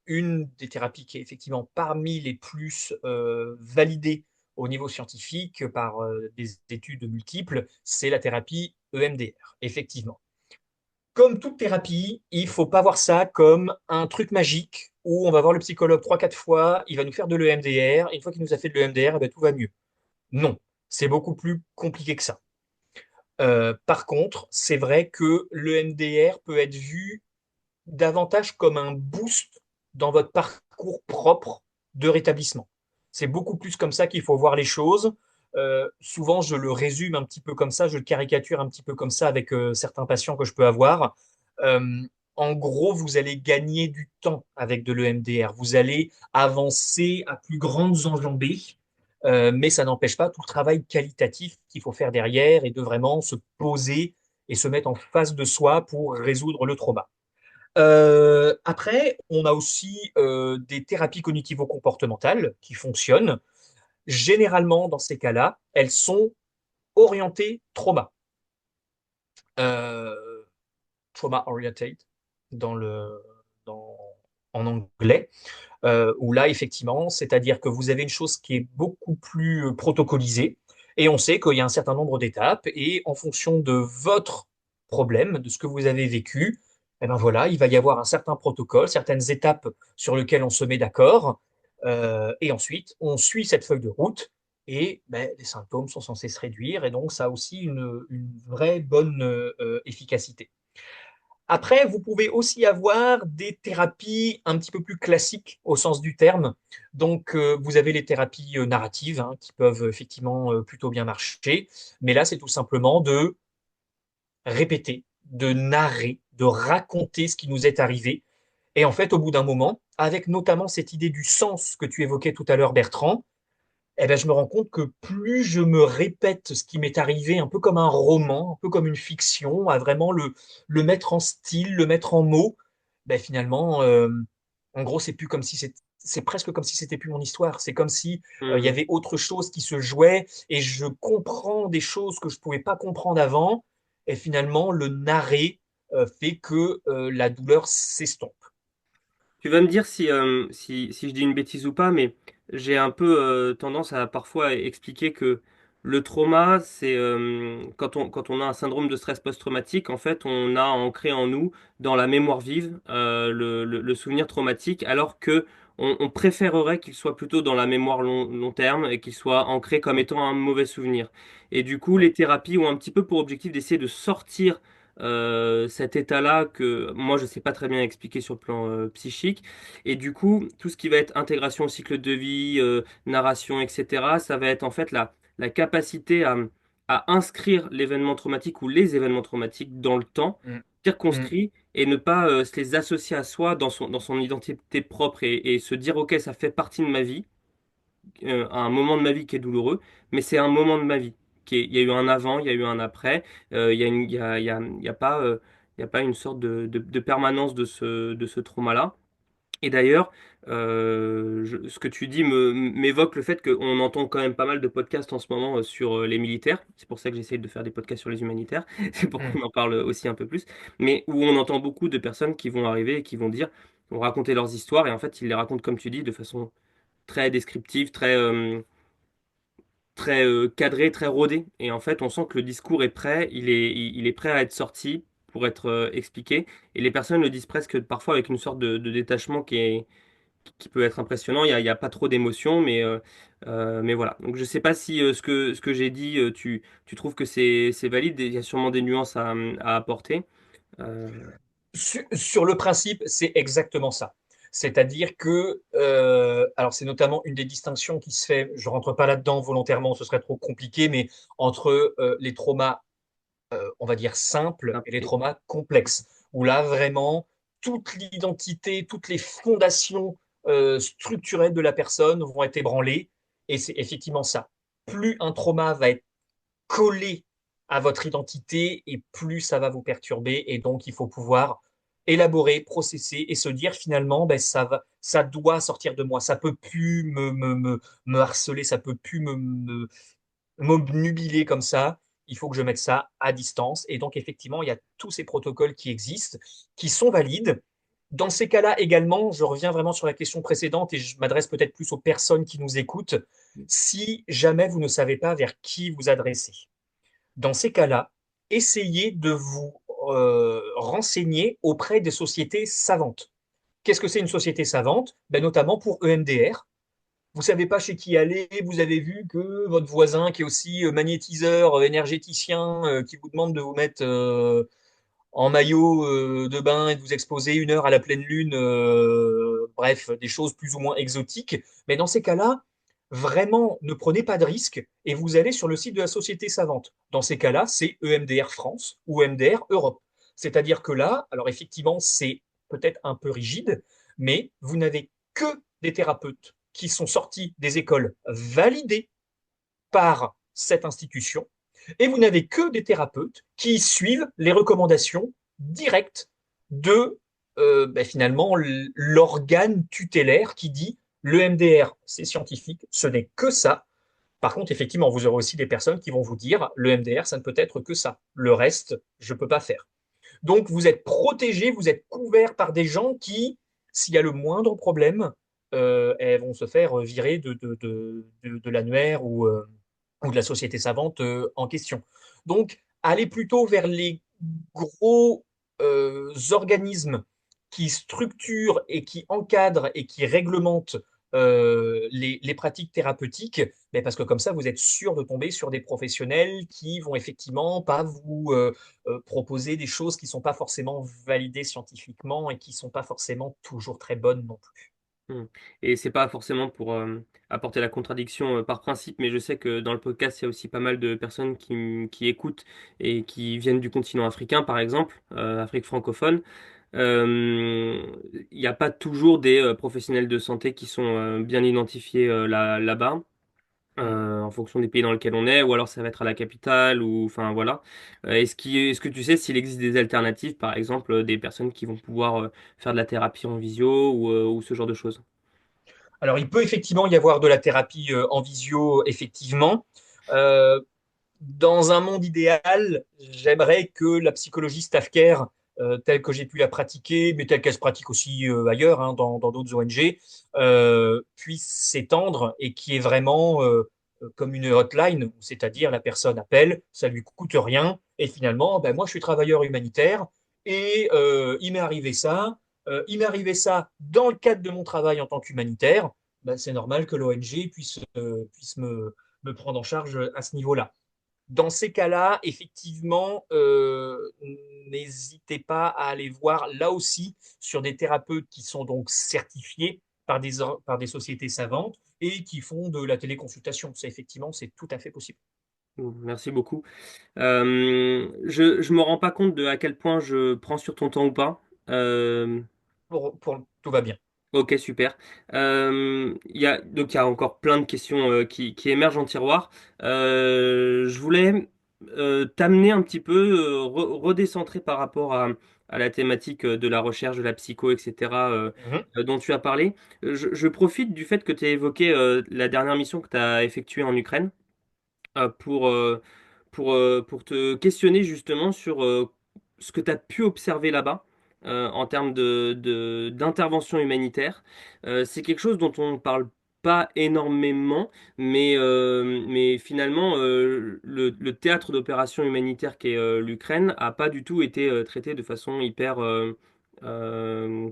une des thérapies qui est effectivement parmi les plus validées au niveau scientifique par des études multiples, c'est la thérapie EMDR, effectivement. Comme toute thérapie, il faut pas voir ça comme un truc magique où on va voir le psychologue trois, quatre fois, il va nous faire de l'EMDR, et une fois qu'il nous a fait de l'EMDR, eh ben, tout va mieux. Non, c'est beaucoup plus compliqué que ça. Par contre, c'est vrai que l'EMDR peut être vu davantage comme un boost dans votre parcours propre de rétablissement. C'est beaucoup plus comme ça qu'il faut voir les choses. Souvent, je le résume un petit peu comme ça, je le caricature un petit peu comme ça avec certains patients que je peux avoir. Euh, En gros, vous allez gagner du temps avec de l'EMDR. Vous allez avancer à plus grandes enjambées, mais ça n'empêche pas tout le travail qualitatif qu'il faut faire derrière et de vraiment se poser et se mettre en face de soi pour résoudre le trauma. Après, on a aussi des thérapies cognitivo-comportementales qui fonctionnent. Généralement, dans ces cas-là, elles sont orientées trauma. Euh, Trauma oriented dans dans- en anglais, où là, effectivement, c'est-à-dire que vous avez une chose qui est beaucoup plus protocolisée et on sait qu'il y a un certain nombre d'étapes et en fonction de votre problème, de ce que vous avez vécu, eh ben voilà, il va y avoir un certain protocole, certaines étapes sur lesquelles on se met d'accord et ensuite on suit cette feuille de route et ben, les symptômes sont censés se réduire et donc ça a aussi une vraie bonne efficacité. Après, vous pouvez aussi avoir des thérapies un petit peu plus classiques au sens du terme. Donc, vous avez les thérapies narratives hein, qui peuvent effectivement plutôt bien marcher. Mais là, c'est tout simplement de répéter, de narrer, de raconter ce qui nous est arrivé. Et en fait, au bout d'un moment, avec notamment cette idée du sens que tu évoquais tout à l'heure, Bertrand, eh ben, je me rends compte que plus je me répète ce qui m'est arrivé, un peu comme un roman, un peu comme une fiction, à vraiment le mettre en style, le mettre en mots, ben, finalement, en gros, c'est plus comme si c'est presque comme si c'était plus mon histoire. C'est comme si il y Hmm. avait autre chose qui se jouait et je comprends des choses que je pouvais pas comprendre avant. Et finalement, le narrer fait que la douleur s'estompe. Tu vas me dire si je dis une bêtise ou pas, mais j'ai un peu tendance à parfois expliquer que le trauma, c'est quand on a un syndrome de stress post-traumatique, en fait, on a ancré en nous, dans la mémoire vive, le souvenir traumatique, alors que on préférerait qu'il soit plutôt dans la mémoire long terme et qu'il soit ancré comme Mm. étant un mauvais souvenir. Et du coup, Oui. les thérapies ont un petit peu pour objectif d'essayer de sortir cet état-là que moi je sais pas très bien expliquer sur le plan psychique. Et du coup, tout ce qui va être intégration au cycle de vie, narration, etc., ça va être en fait la capacité à inscrire l'événement traumatique ou les événements traumatiques dans le temps, Mm. Mm. circonscrit, et ne pas se les associer à soi dans son identité propre et se dire, ok, ça fait partie de ma vie, un moment de ma vie qui est douloureux, mais c'est un moment de ma vie. Il y a eu un avant, il y a eu un après, il y a il y a pas une sorte de permanence de ce trauma-là. Et d'ailleurs, ce que tu dis m'évoque le fait qu'on entend quand même pas mal de podcasts en ce moment sur les militaires. C'est pour ça que j'essaye de faire des podcasts sur les humanitaires. C'est pour qu'on en parle aussi un peu plus. Mais où on entend beaucoup de personnes qui vont arriver et qui vont raconter leurs histoires. Et en fait, ils les racontent, comme tu dis, de façon très descriptive, très cadrée, très rodée. Et en fait, on sent que le discours est prêt. Il est prêt à être sorti pour être expliqué. Et les personnes le disent presque parfois avec une sorte de détachement qui peut être impressionnant. Il y a pas trop d'émotions, mais voilà. Donc je sais pas si ce que j'ai dit, tu trouves que c'est valide. Il y a sûrement des nuances à apporter. Euh, Sur le principe, c'est exactement ça. C'est-à-dire que, alors c'est notamment une des distinctions qui se fait, je rentre pas là-dedans volontairement, ce serait trop compliqué, mais entre les traumas, on va dire simples, et les traumas complexes, où là vraiment toute l'identité, toutes les fondations structurelles de la personne vont être ébranlées, et c'est effectivement ça. Plus un trauma va être collé à votre identité et plus ça va vous perturber. Et donc, il faut pouvoir élaborer, processer et se dire finalement, ben, ça doit sortir de moi. Ça peut plus me harceler, ça peut plus m'obnubiler comme ça. Il faut que je mette ça à distance. Et donc, effectivement, il y a tous ces protocoles qui existent, qui sont valides. Dans ces cas-là également, je reviens vraiment sur la question précédente et je m'adresse peut-être plus aux personnes qui nous écoutent. Si jamais vous ne savez pas vers qui vous adresser, dans ces cas-là, essayez de vous renseigner auprès des sociétés savantes. Qu'est-ce que c'est une société savante? Ben, notamment pour EMDR. Vous savez pas chez qui aller, vous avez vu que votre voisin qui est aussi magnétiseur, énergéticien, qui vous demande de vous mettre en maillot de bain et de vous exposer 1 heure à la pleine lune, bref, des choses plus ou moins exotiques. Mais dans ces cas-là, vraiment, ne prenez pas de risques et vous allez sur le site de la Société Savante. Dans ces cas-là, c'est EMDR France ou EMDR Europe. C'est-à-dire que là, alors effectivement, c'est peut-être un peu rigide, mais vous n'avez que des thérapeutes qui sont sortis des écoles validées par cette institution et vous n'avez que des thérapeutes qui suivent les recommandations directes de ben, finalement l'organe tutélaire qui dit le MDR, c'est scientifique, ce n'est que ça. Par contre, effectivement, vous aurez aussi des personnes qui vont vous dire le MDR, ça ne peut être que ça. Le reste, je ne peux pas faire. Donc, vous êtes protégé, vous êtes couvert par des gens qui, s'il y a le moindre problème, elles vont se faire virer de l'annuaire ou de la société savante en question. Donc, allez plutôt vers les gros organismes qui structurent et qui encadrent et qui réglementent les pratiques thérapeutiques, mais parce que comme ça, vous êtes sûr de tomber sur des professionnels qui vont effectivement pas vous proposer des choses qui sont pas forcément validées scientifiquement et qui sont pas forcément toujours très bonnes non plus. Hmm. Et c'est pas forcément pour apporter la contradiction par principe, mais je sais que dans le podcast, il y a aussi pas mal de personnes qui écoutent et qui viennent du continent africain, par exemple, Afrique francophone. Euh, Il n'y a pas toujours des professionnels de santé qui sont bien identifiés là-bas. Mm. En fonction des pays dans lesquels on est, ou alors ça va être à la capitale, ou enfin voilà. Est-ce que tu sais s'il existe des alternatives, par exemple, des personnes qui vont pouvoir faire de la thérapie en visio ou ce genre de choses? Alors, il peut effectivement y avoir de la thérapie en visio, effectivement. Euh, Dans un monde idéal, j'aimerais que la psychologie staff care, telle que j'ai pu la pratiquer, mais telle qu'elle se pratique aussi ailleurs, hein, dans d'autres ONG, puisse s'étendre et qui est vraiment comme une hotline, c'est-à-dire la personne appelle, ça lui coûte rien, et finalement, ben, moi je suis travailleur humanitaire, et il m'est arrivé ça dans le cadre de mon travail en tant qu'humanitaire, ben, c'est normal que l'ONG puisse me prendre en charge à ce niveau-là. Dans ces cas-là, effectivement, n'hésitez pas à aller voir là aussi sur des thérapeutes qui sont donc certifiés par des sociétés savantes et qui font de la téléconsultation. Ça, effectivement, c'est tout à fait possible. Merci beaucoup. Je me rends pas compte de à quel point je prends sur ton temps ou pas. Tout va bien. Ok, super. Donc il y a encore plein de questions qui émergent en tiroir. Je voulais t'amener un petit peu, redécentrer par rapport à la thématique de la recherche, de la psycho, etc., Mhm. dont tu as parlé. Je profite du fait que tu as évoqué la dernière mission que tu as effectuée en Ukraine euh, pour, euh, pour te questionner justement sur ce que tu as pu observer là-bas en termes d'intervention humanitaire. C'est quelque chose dont on ne parle pas énormément, mais finalement, le théâtre d'opération humanitaire qu'est l'Ukraine a pas du tout été traité de façon hyper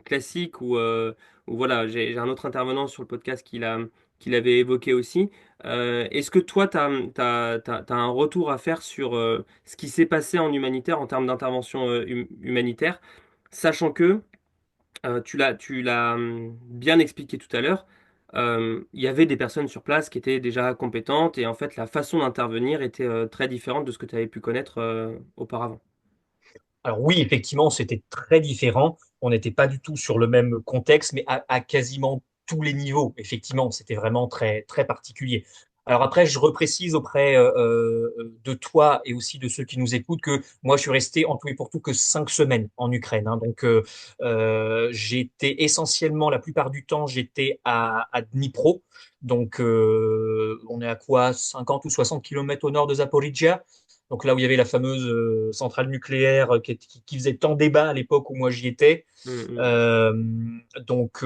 classique ou voilà, j'ai un autre intervenant sur le podcast qui l'avait évoqué aussi. Est-ce que toi, tu as un retour à faire sur ce qui s'est passé en humanitaire en termes d'intervention humanitaire, sachant que tu l'as bien expliqué tout à l'heure, il y avait des personnes sur place qui étaient déjà compétentes et en fait la façon d'intervenir était très différente de ce que tu avais pu connaître auparavant. Alors oui, effectivement, c'était très différent. On n'était pas du tout sur le même contexte, mais à quasiment tous les niveaux. Effectivement, c'était vraiment très, très particulier. Alors après, je reprécise auprès de toi et aussi de ceux qui nous écoutent que moi, je suis resté en tout et pour tout que 5 semaines en Ukraine, hein. Donc, j'étais essentiellement, la plupart du temps, j'étais à Dnipro. Donc, on est à quoi? 50 ou 60 kilomètres au nord de Zaporizhia. Donc là où il y avait la fameuse centrale nucléaire qui faisait tant débat à l'époque où moi j'y étais. Mm, Euh, donc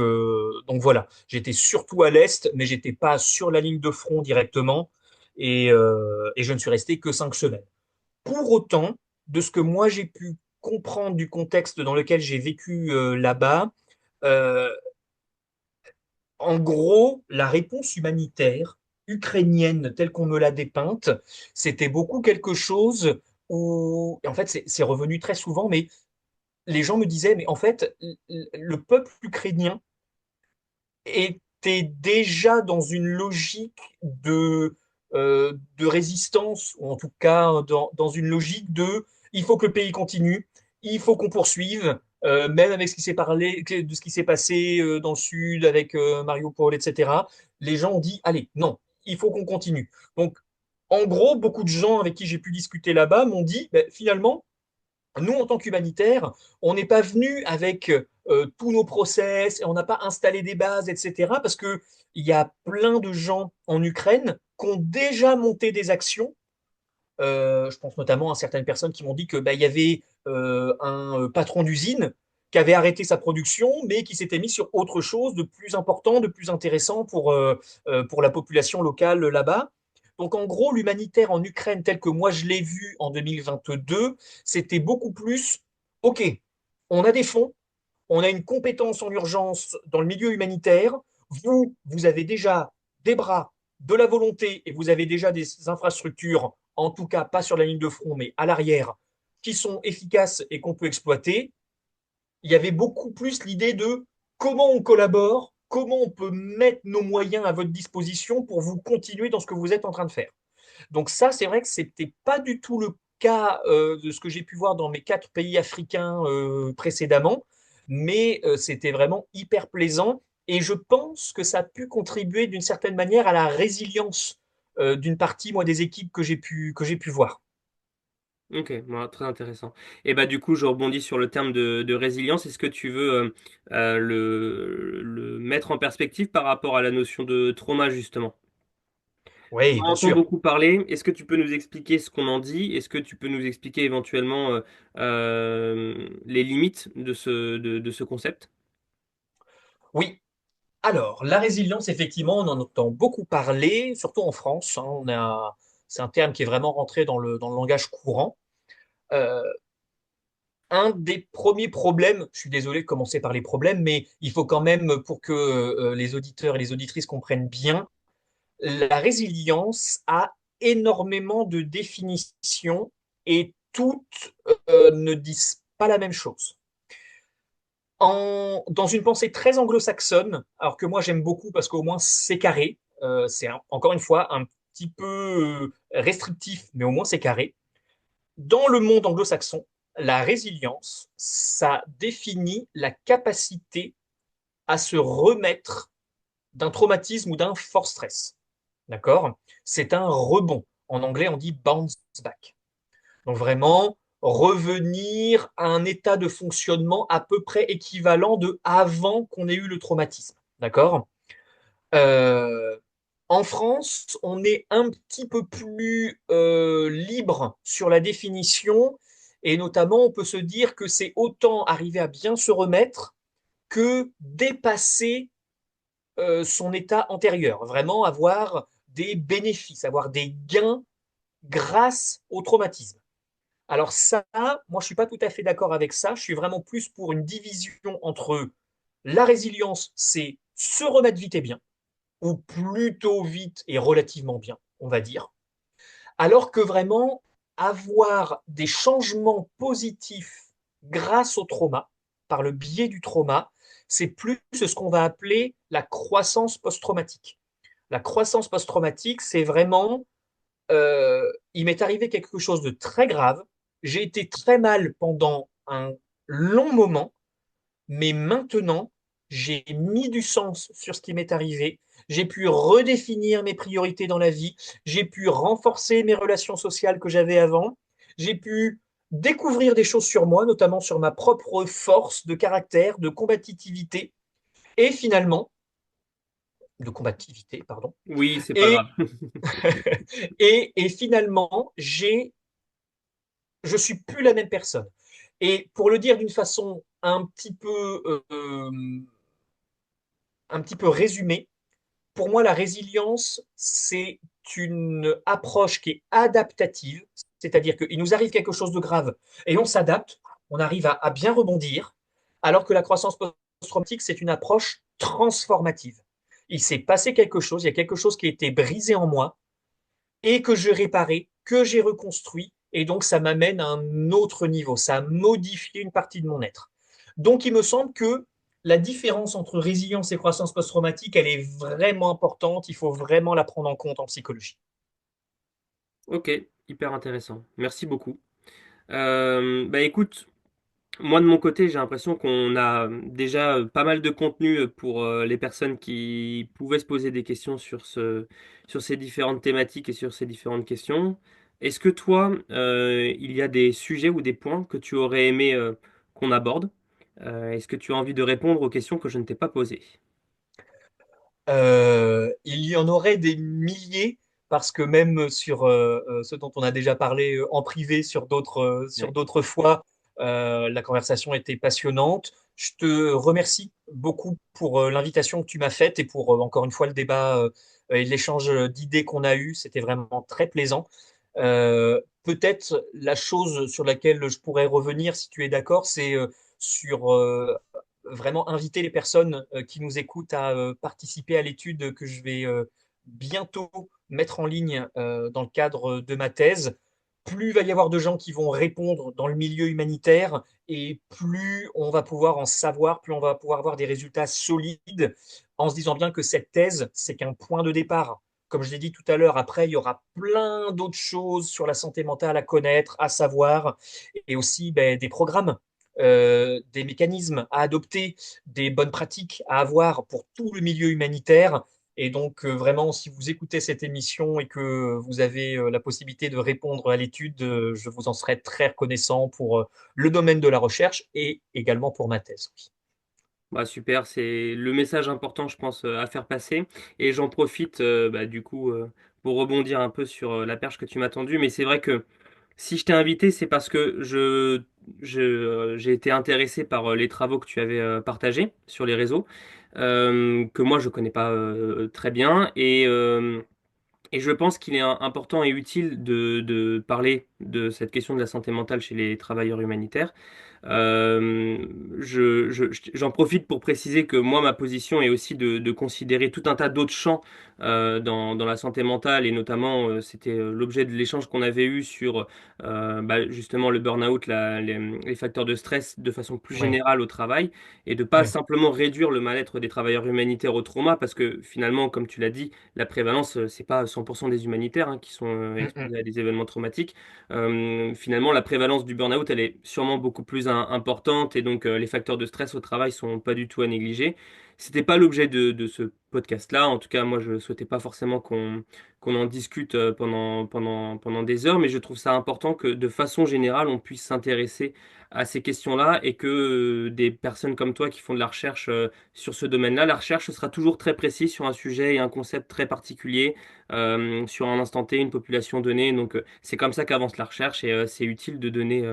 voilà, j'étais surtout à l'est, mais j'étais pas sur la ligne de front directement, et je ne suis resté que 5 semaines. Pour autant, de ce que moi j'ai pu comprendre du contexte dans lequel j'ai vécu là-bas, euh, en gros, la réponse humanitaire ukrainienne telle qu'on me l'a dépeinte, c'était beaucoup quelque chose où, et en fait, c'est revenu très souvent, mais les gens me disaient, mais en fait, le peuple ukrainien était déjà dans une logique de résistance, ou en tout cas dans une logique de il faut que le pays continue, il faut qu'on poursuive, même avec ce qui s'est parlé, de ce qui s'est passé dans le sud avec Mariupol, etc. Les gens ont dit, allez, non, il faut qu'on continue. Donc, en gros, beaucoup de gens avec qui j'ai pu discuter là-bas m'ont dit, ben, finalement, nous, en tant qu'humanitaires, on n'est pas venu avec tous nos process et on n'a pas installé des bases, etc. Parce que il y a plein de gens en Ukraine qui ont déjà monté des actions. Je pense notamment à certaines personnes qui m'ont dit que bah, il y avait un patron d'usine qui avait arrêté sa production, mais qui s'était mis sur autre chose de plus important, de plus intéressant pour la population locale là-bas. Donc en gros, l'humanitaire en Ukraine tel que moi je l'ai vu en 2022, c'était beaucoup plus, OK, on a des fonds, on a une compétence en urgence dans le milieu humanitaire, vous avez déjà des bras, de la volonté et vous avez déjà des infrastructures, en tout cas pas sur la ligne de front, mais à l'arrière, qui sont efficaces et qu'on peut exploiter. Il y avait beaucoup plus l'idée de comment on collabore, comment on peut mettre nos moyens à votre disposition pour vous continuer dans ce que vous êtes en train de faire. Donc ça, c'est vrai que c'était pas du tout le cas de ce que j'ai pu voir dans mes 4 pays africains précédemment, mais c'était vraiment hyper plaisant et je pense que ça a pu contribuer d'une certaine manière à la résilience d'une partie, moi, des équipes que j'ai pu voir. Ok, bon, très intéressant. Et bah du coup, je rebondis sur le terme de résilience. Est-ce que tu veux le mettre en perspective par rapport à la notion de trauma, justement? On Oui, en bien entend sûr. beaucoup parler. Est-ce que tu peux nous expliquer ce qu'on en dit? Est-ce que tu peux nous expliquer éventuellement les limites de ce concept? Oui. Alors, la résilience, effectivement, on en entend beaucoup parler, surtout en France, hein. C'est un terme qui est vraiment rentré dans le langage courant. Euh, un des premiers problèmes, je suis désolé de commencer par les problèmes, mais il faut quand même, pour que les auditeurs et les auditrices comprennent bien, la résilience a énormément de définitions et toutes ne disent pas la même chose. Dans une pensée très anglo-saxonne, alors que moi j'aime beaucoup parce qu'au moins c'est carré, encore une fois petit peu restrictif, mais au moins c'est carré. Dans le monde anglo-saxon, la résilience, ça définit la capacité à se remettre d'un traumatisme ou d'un fort stress. D'accord? C'est un rebond. En anglais, on dit bounce back. Donc vraiment, revenir à un état de fonctionnement à peu près équivalent de avant qu'on ait eu le traumatisme. D'accord? Euh, En France, on est un petit peu plus libre sur la définition et notamment on peut se dire que c'est autant arriver à bien se remettre que dépasser son état antérieur, vraiment avoir des bénéfices, avoir des gains grâce au traumatisme. Alors ça, moi je suis pas tout à fait d'accord avec ça, je suis vraiment plus pour une division entre la résilience, c'est se remettre vite et bien, ou plutôt vite et relativement bien, on va dire. Alors que vraiment avoir des changements positifs grâce au trauma, par le biais du trauma, c'est plus ce qu'on va appeler la croissance post-traumatique. La croissance post-traumatique, c'est vraiment, il m'est arrivé quelque chose de très grave, j'ai été très mal pendant un long moment, mais maintenant, j'ai mis du sens sur ce qui m'est arrivé. J'ai pu redéfinir mes priorités dans la vie. J'ai pu renforcer mes relations sociales que j'avais avant. J'ai pu découvrir des choses sur moi, notamment sur ma propre force de caractère, de combativité. Et finalement, de combativité, pardon. Oui, c'est pas Et, grave. et finalement, je suis plus la même personne. Et pour le dire d'une façon un petit peu résumée, pour moi, la résilience, c'est une approche qui est adaptative, c'est-à-dire qu'il nous arrive quelque chose de grave et on s'adapte, on arrive à bien rebondir, alors que la croissance post-traumatique, c'est une approche transformative. Il s'est passé quelque chose, il y a quelque chose qui a été brisé en moi et que je réparais, que j'ai reconstruit, et donc ça m'amène à un autre niveau, ça a modifié une partie de mon être. Donc il me semble que la différence entre résilience et croissance post-traumatique, elle est vraiment importante, il faut vraiment la prendre en compte en psychologie. Ok, hyper intéressant. Merci beaucoup. Bah écoute, moi de mon côté, j'ai l'impression qu'on a déjà pas mal de contenu pour les personnes qui pouvaient se poser des questions sur ces différentes thématiques et sur ces différentes questions. Est-ce que toi, il y a des sujets ou des points que tu aurais aimé qu'on aborde? Est-ce que tu as envie de répondre aux questions que je ne t'ai pas posées? Il y en aurait des milliers, parce que même sur ce dont on a déjà parlé en privé sur Ouais. d'autres fois, la conversation était passionnante. Je te remercie beaucoup pour l'invitation que tu m'as faite et pour encore une fois le débat et l'échange d'idées qu'on a eu. C'était vraiment très plaisant. Peut-être la chose sur laquelle je pourrais revenir, si tu es d'accord, c'est sur vraiment inviter les personnes qui nous écoutent à participer à l'étude que je vais bientôt mettre en ligne dans le cadre de ma thèse. Plus il va y avoir de gens qui vont répondre dans le milieu humanitaire et plus on va pouvoir en savoir, plus on va pouvoir avoir des résultats solides en se disant bien que cette thèse, c'est qu'un point de départ. Comme je l'ai dit tout à l'heure, après, il y aura plein d'autres choses sur la santé mentale à connaître, à savoir, et aussi ben, des programmes, des mécanismes à adopter, des bonnes pratiques à avoir pour tout le milieu humanitaire. Et donc, vraiment, si vous écoutez cette émission et que vous avez la possibilité de répondre à l'étude, je vous en serai très reconnaissant pour le domaine de la recherche et également pour ma thèse. Bah, super, c'est le message important, je pense, à faire passer. Et j'en profite, bah, du coup, pour rebondir un peu sur la perche que tu m'as tendue. Mais c'est vrai que si je t'ai invité, c'est parce que j'ai été intéressé par les travaux que tu avais partagés sur les réseaux, que moi je connais pas très bien. Et je pense qu'il est important et utile de parler de cette question de la santé mentale chez les travailleurs humanitaires, Euh, J'en profite pour préciser que moi, ma position est aussi de considérer tout un tas d'autres champs dans la santé mentale, et notamment, c'était l'objet de l'échange qu'on avait eu sur justement le burn-out, les facteurs de stress de façon plus Oui, générale au travail, et de pas oui. simplement réduire le mal-être des travailleurs humanitaires au trauma, parce que finalement, comme tu l'as dit, la prévalence, c'est pas 100% des humanitaires qui sont Mm, mm. exposés à des événements traumatiques. Finalement, la prévalence du burn-out, elle est sûrement beaucoup plus importante, et donc les facteurs de stress au travail sont pas du tout à négliger. C'était pas l'objet de ce podcast-là. En tout cas, moi, je souhaitais pas forcément qu'on en discute pendant des heures, mais je trouve ça important que, de façon générale, on puisse s'intéresser à ces questions-là, et que des personnes comme toi qui font de la recherche sur ce domaine-là, la recherche sera toujours très précise sur un sujet et un concept très particulier, sur un instant T, une population donnée. Donc, c'est comme ça qu'avance la recherche, et c'est utile de donner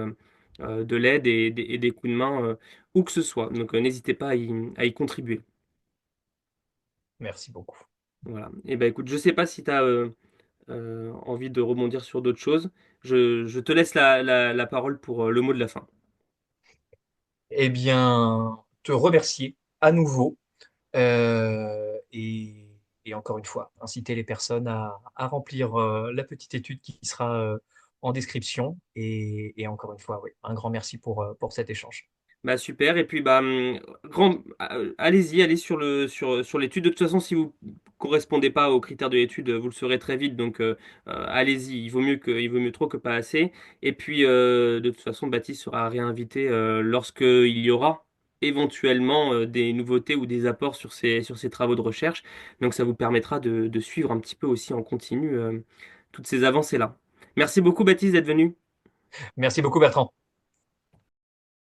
de l'aide et des coups de main où que ce soit. Donc, n'hésitez pas à y contribuer. Merci beaucoup. Voilà. Et ben écoute, je sais pas si tu as envie de rebondir sur d'autres choses. Je te laisse la parole pour le mot de la fin. Eh bien, te remercier à nouveau et encore une fois, inciter les personnes à remplir la petite étude qui sera en description. Et encore une fois, oui, un grand merci pour cet échange. Bah super, et puis allez-y, allez sur l'étude. De toute façon, si vous correspondez pas aux critères de l'étude, vous le saurez très vite. Donc allez-y, il vaut mieux trop que pas assez. Et puis de toute façon, Baptiste sera réinvité lorsque il y aura éventuellement des nouveautés ou des apports sur ces travaux de recherche. Donc ça vous permettra de suivre un petit peu aussi en continu toutes ces avancées-là. Merci beaucoup, Baptiste, d'être venu. Merci beaucoup, Bertrand.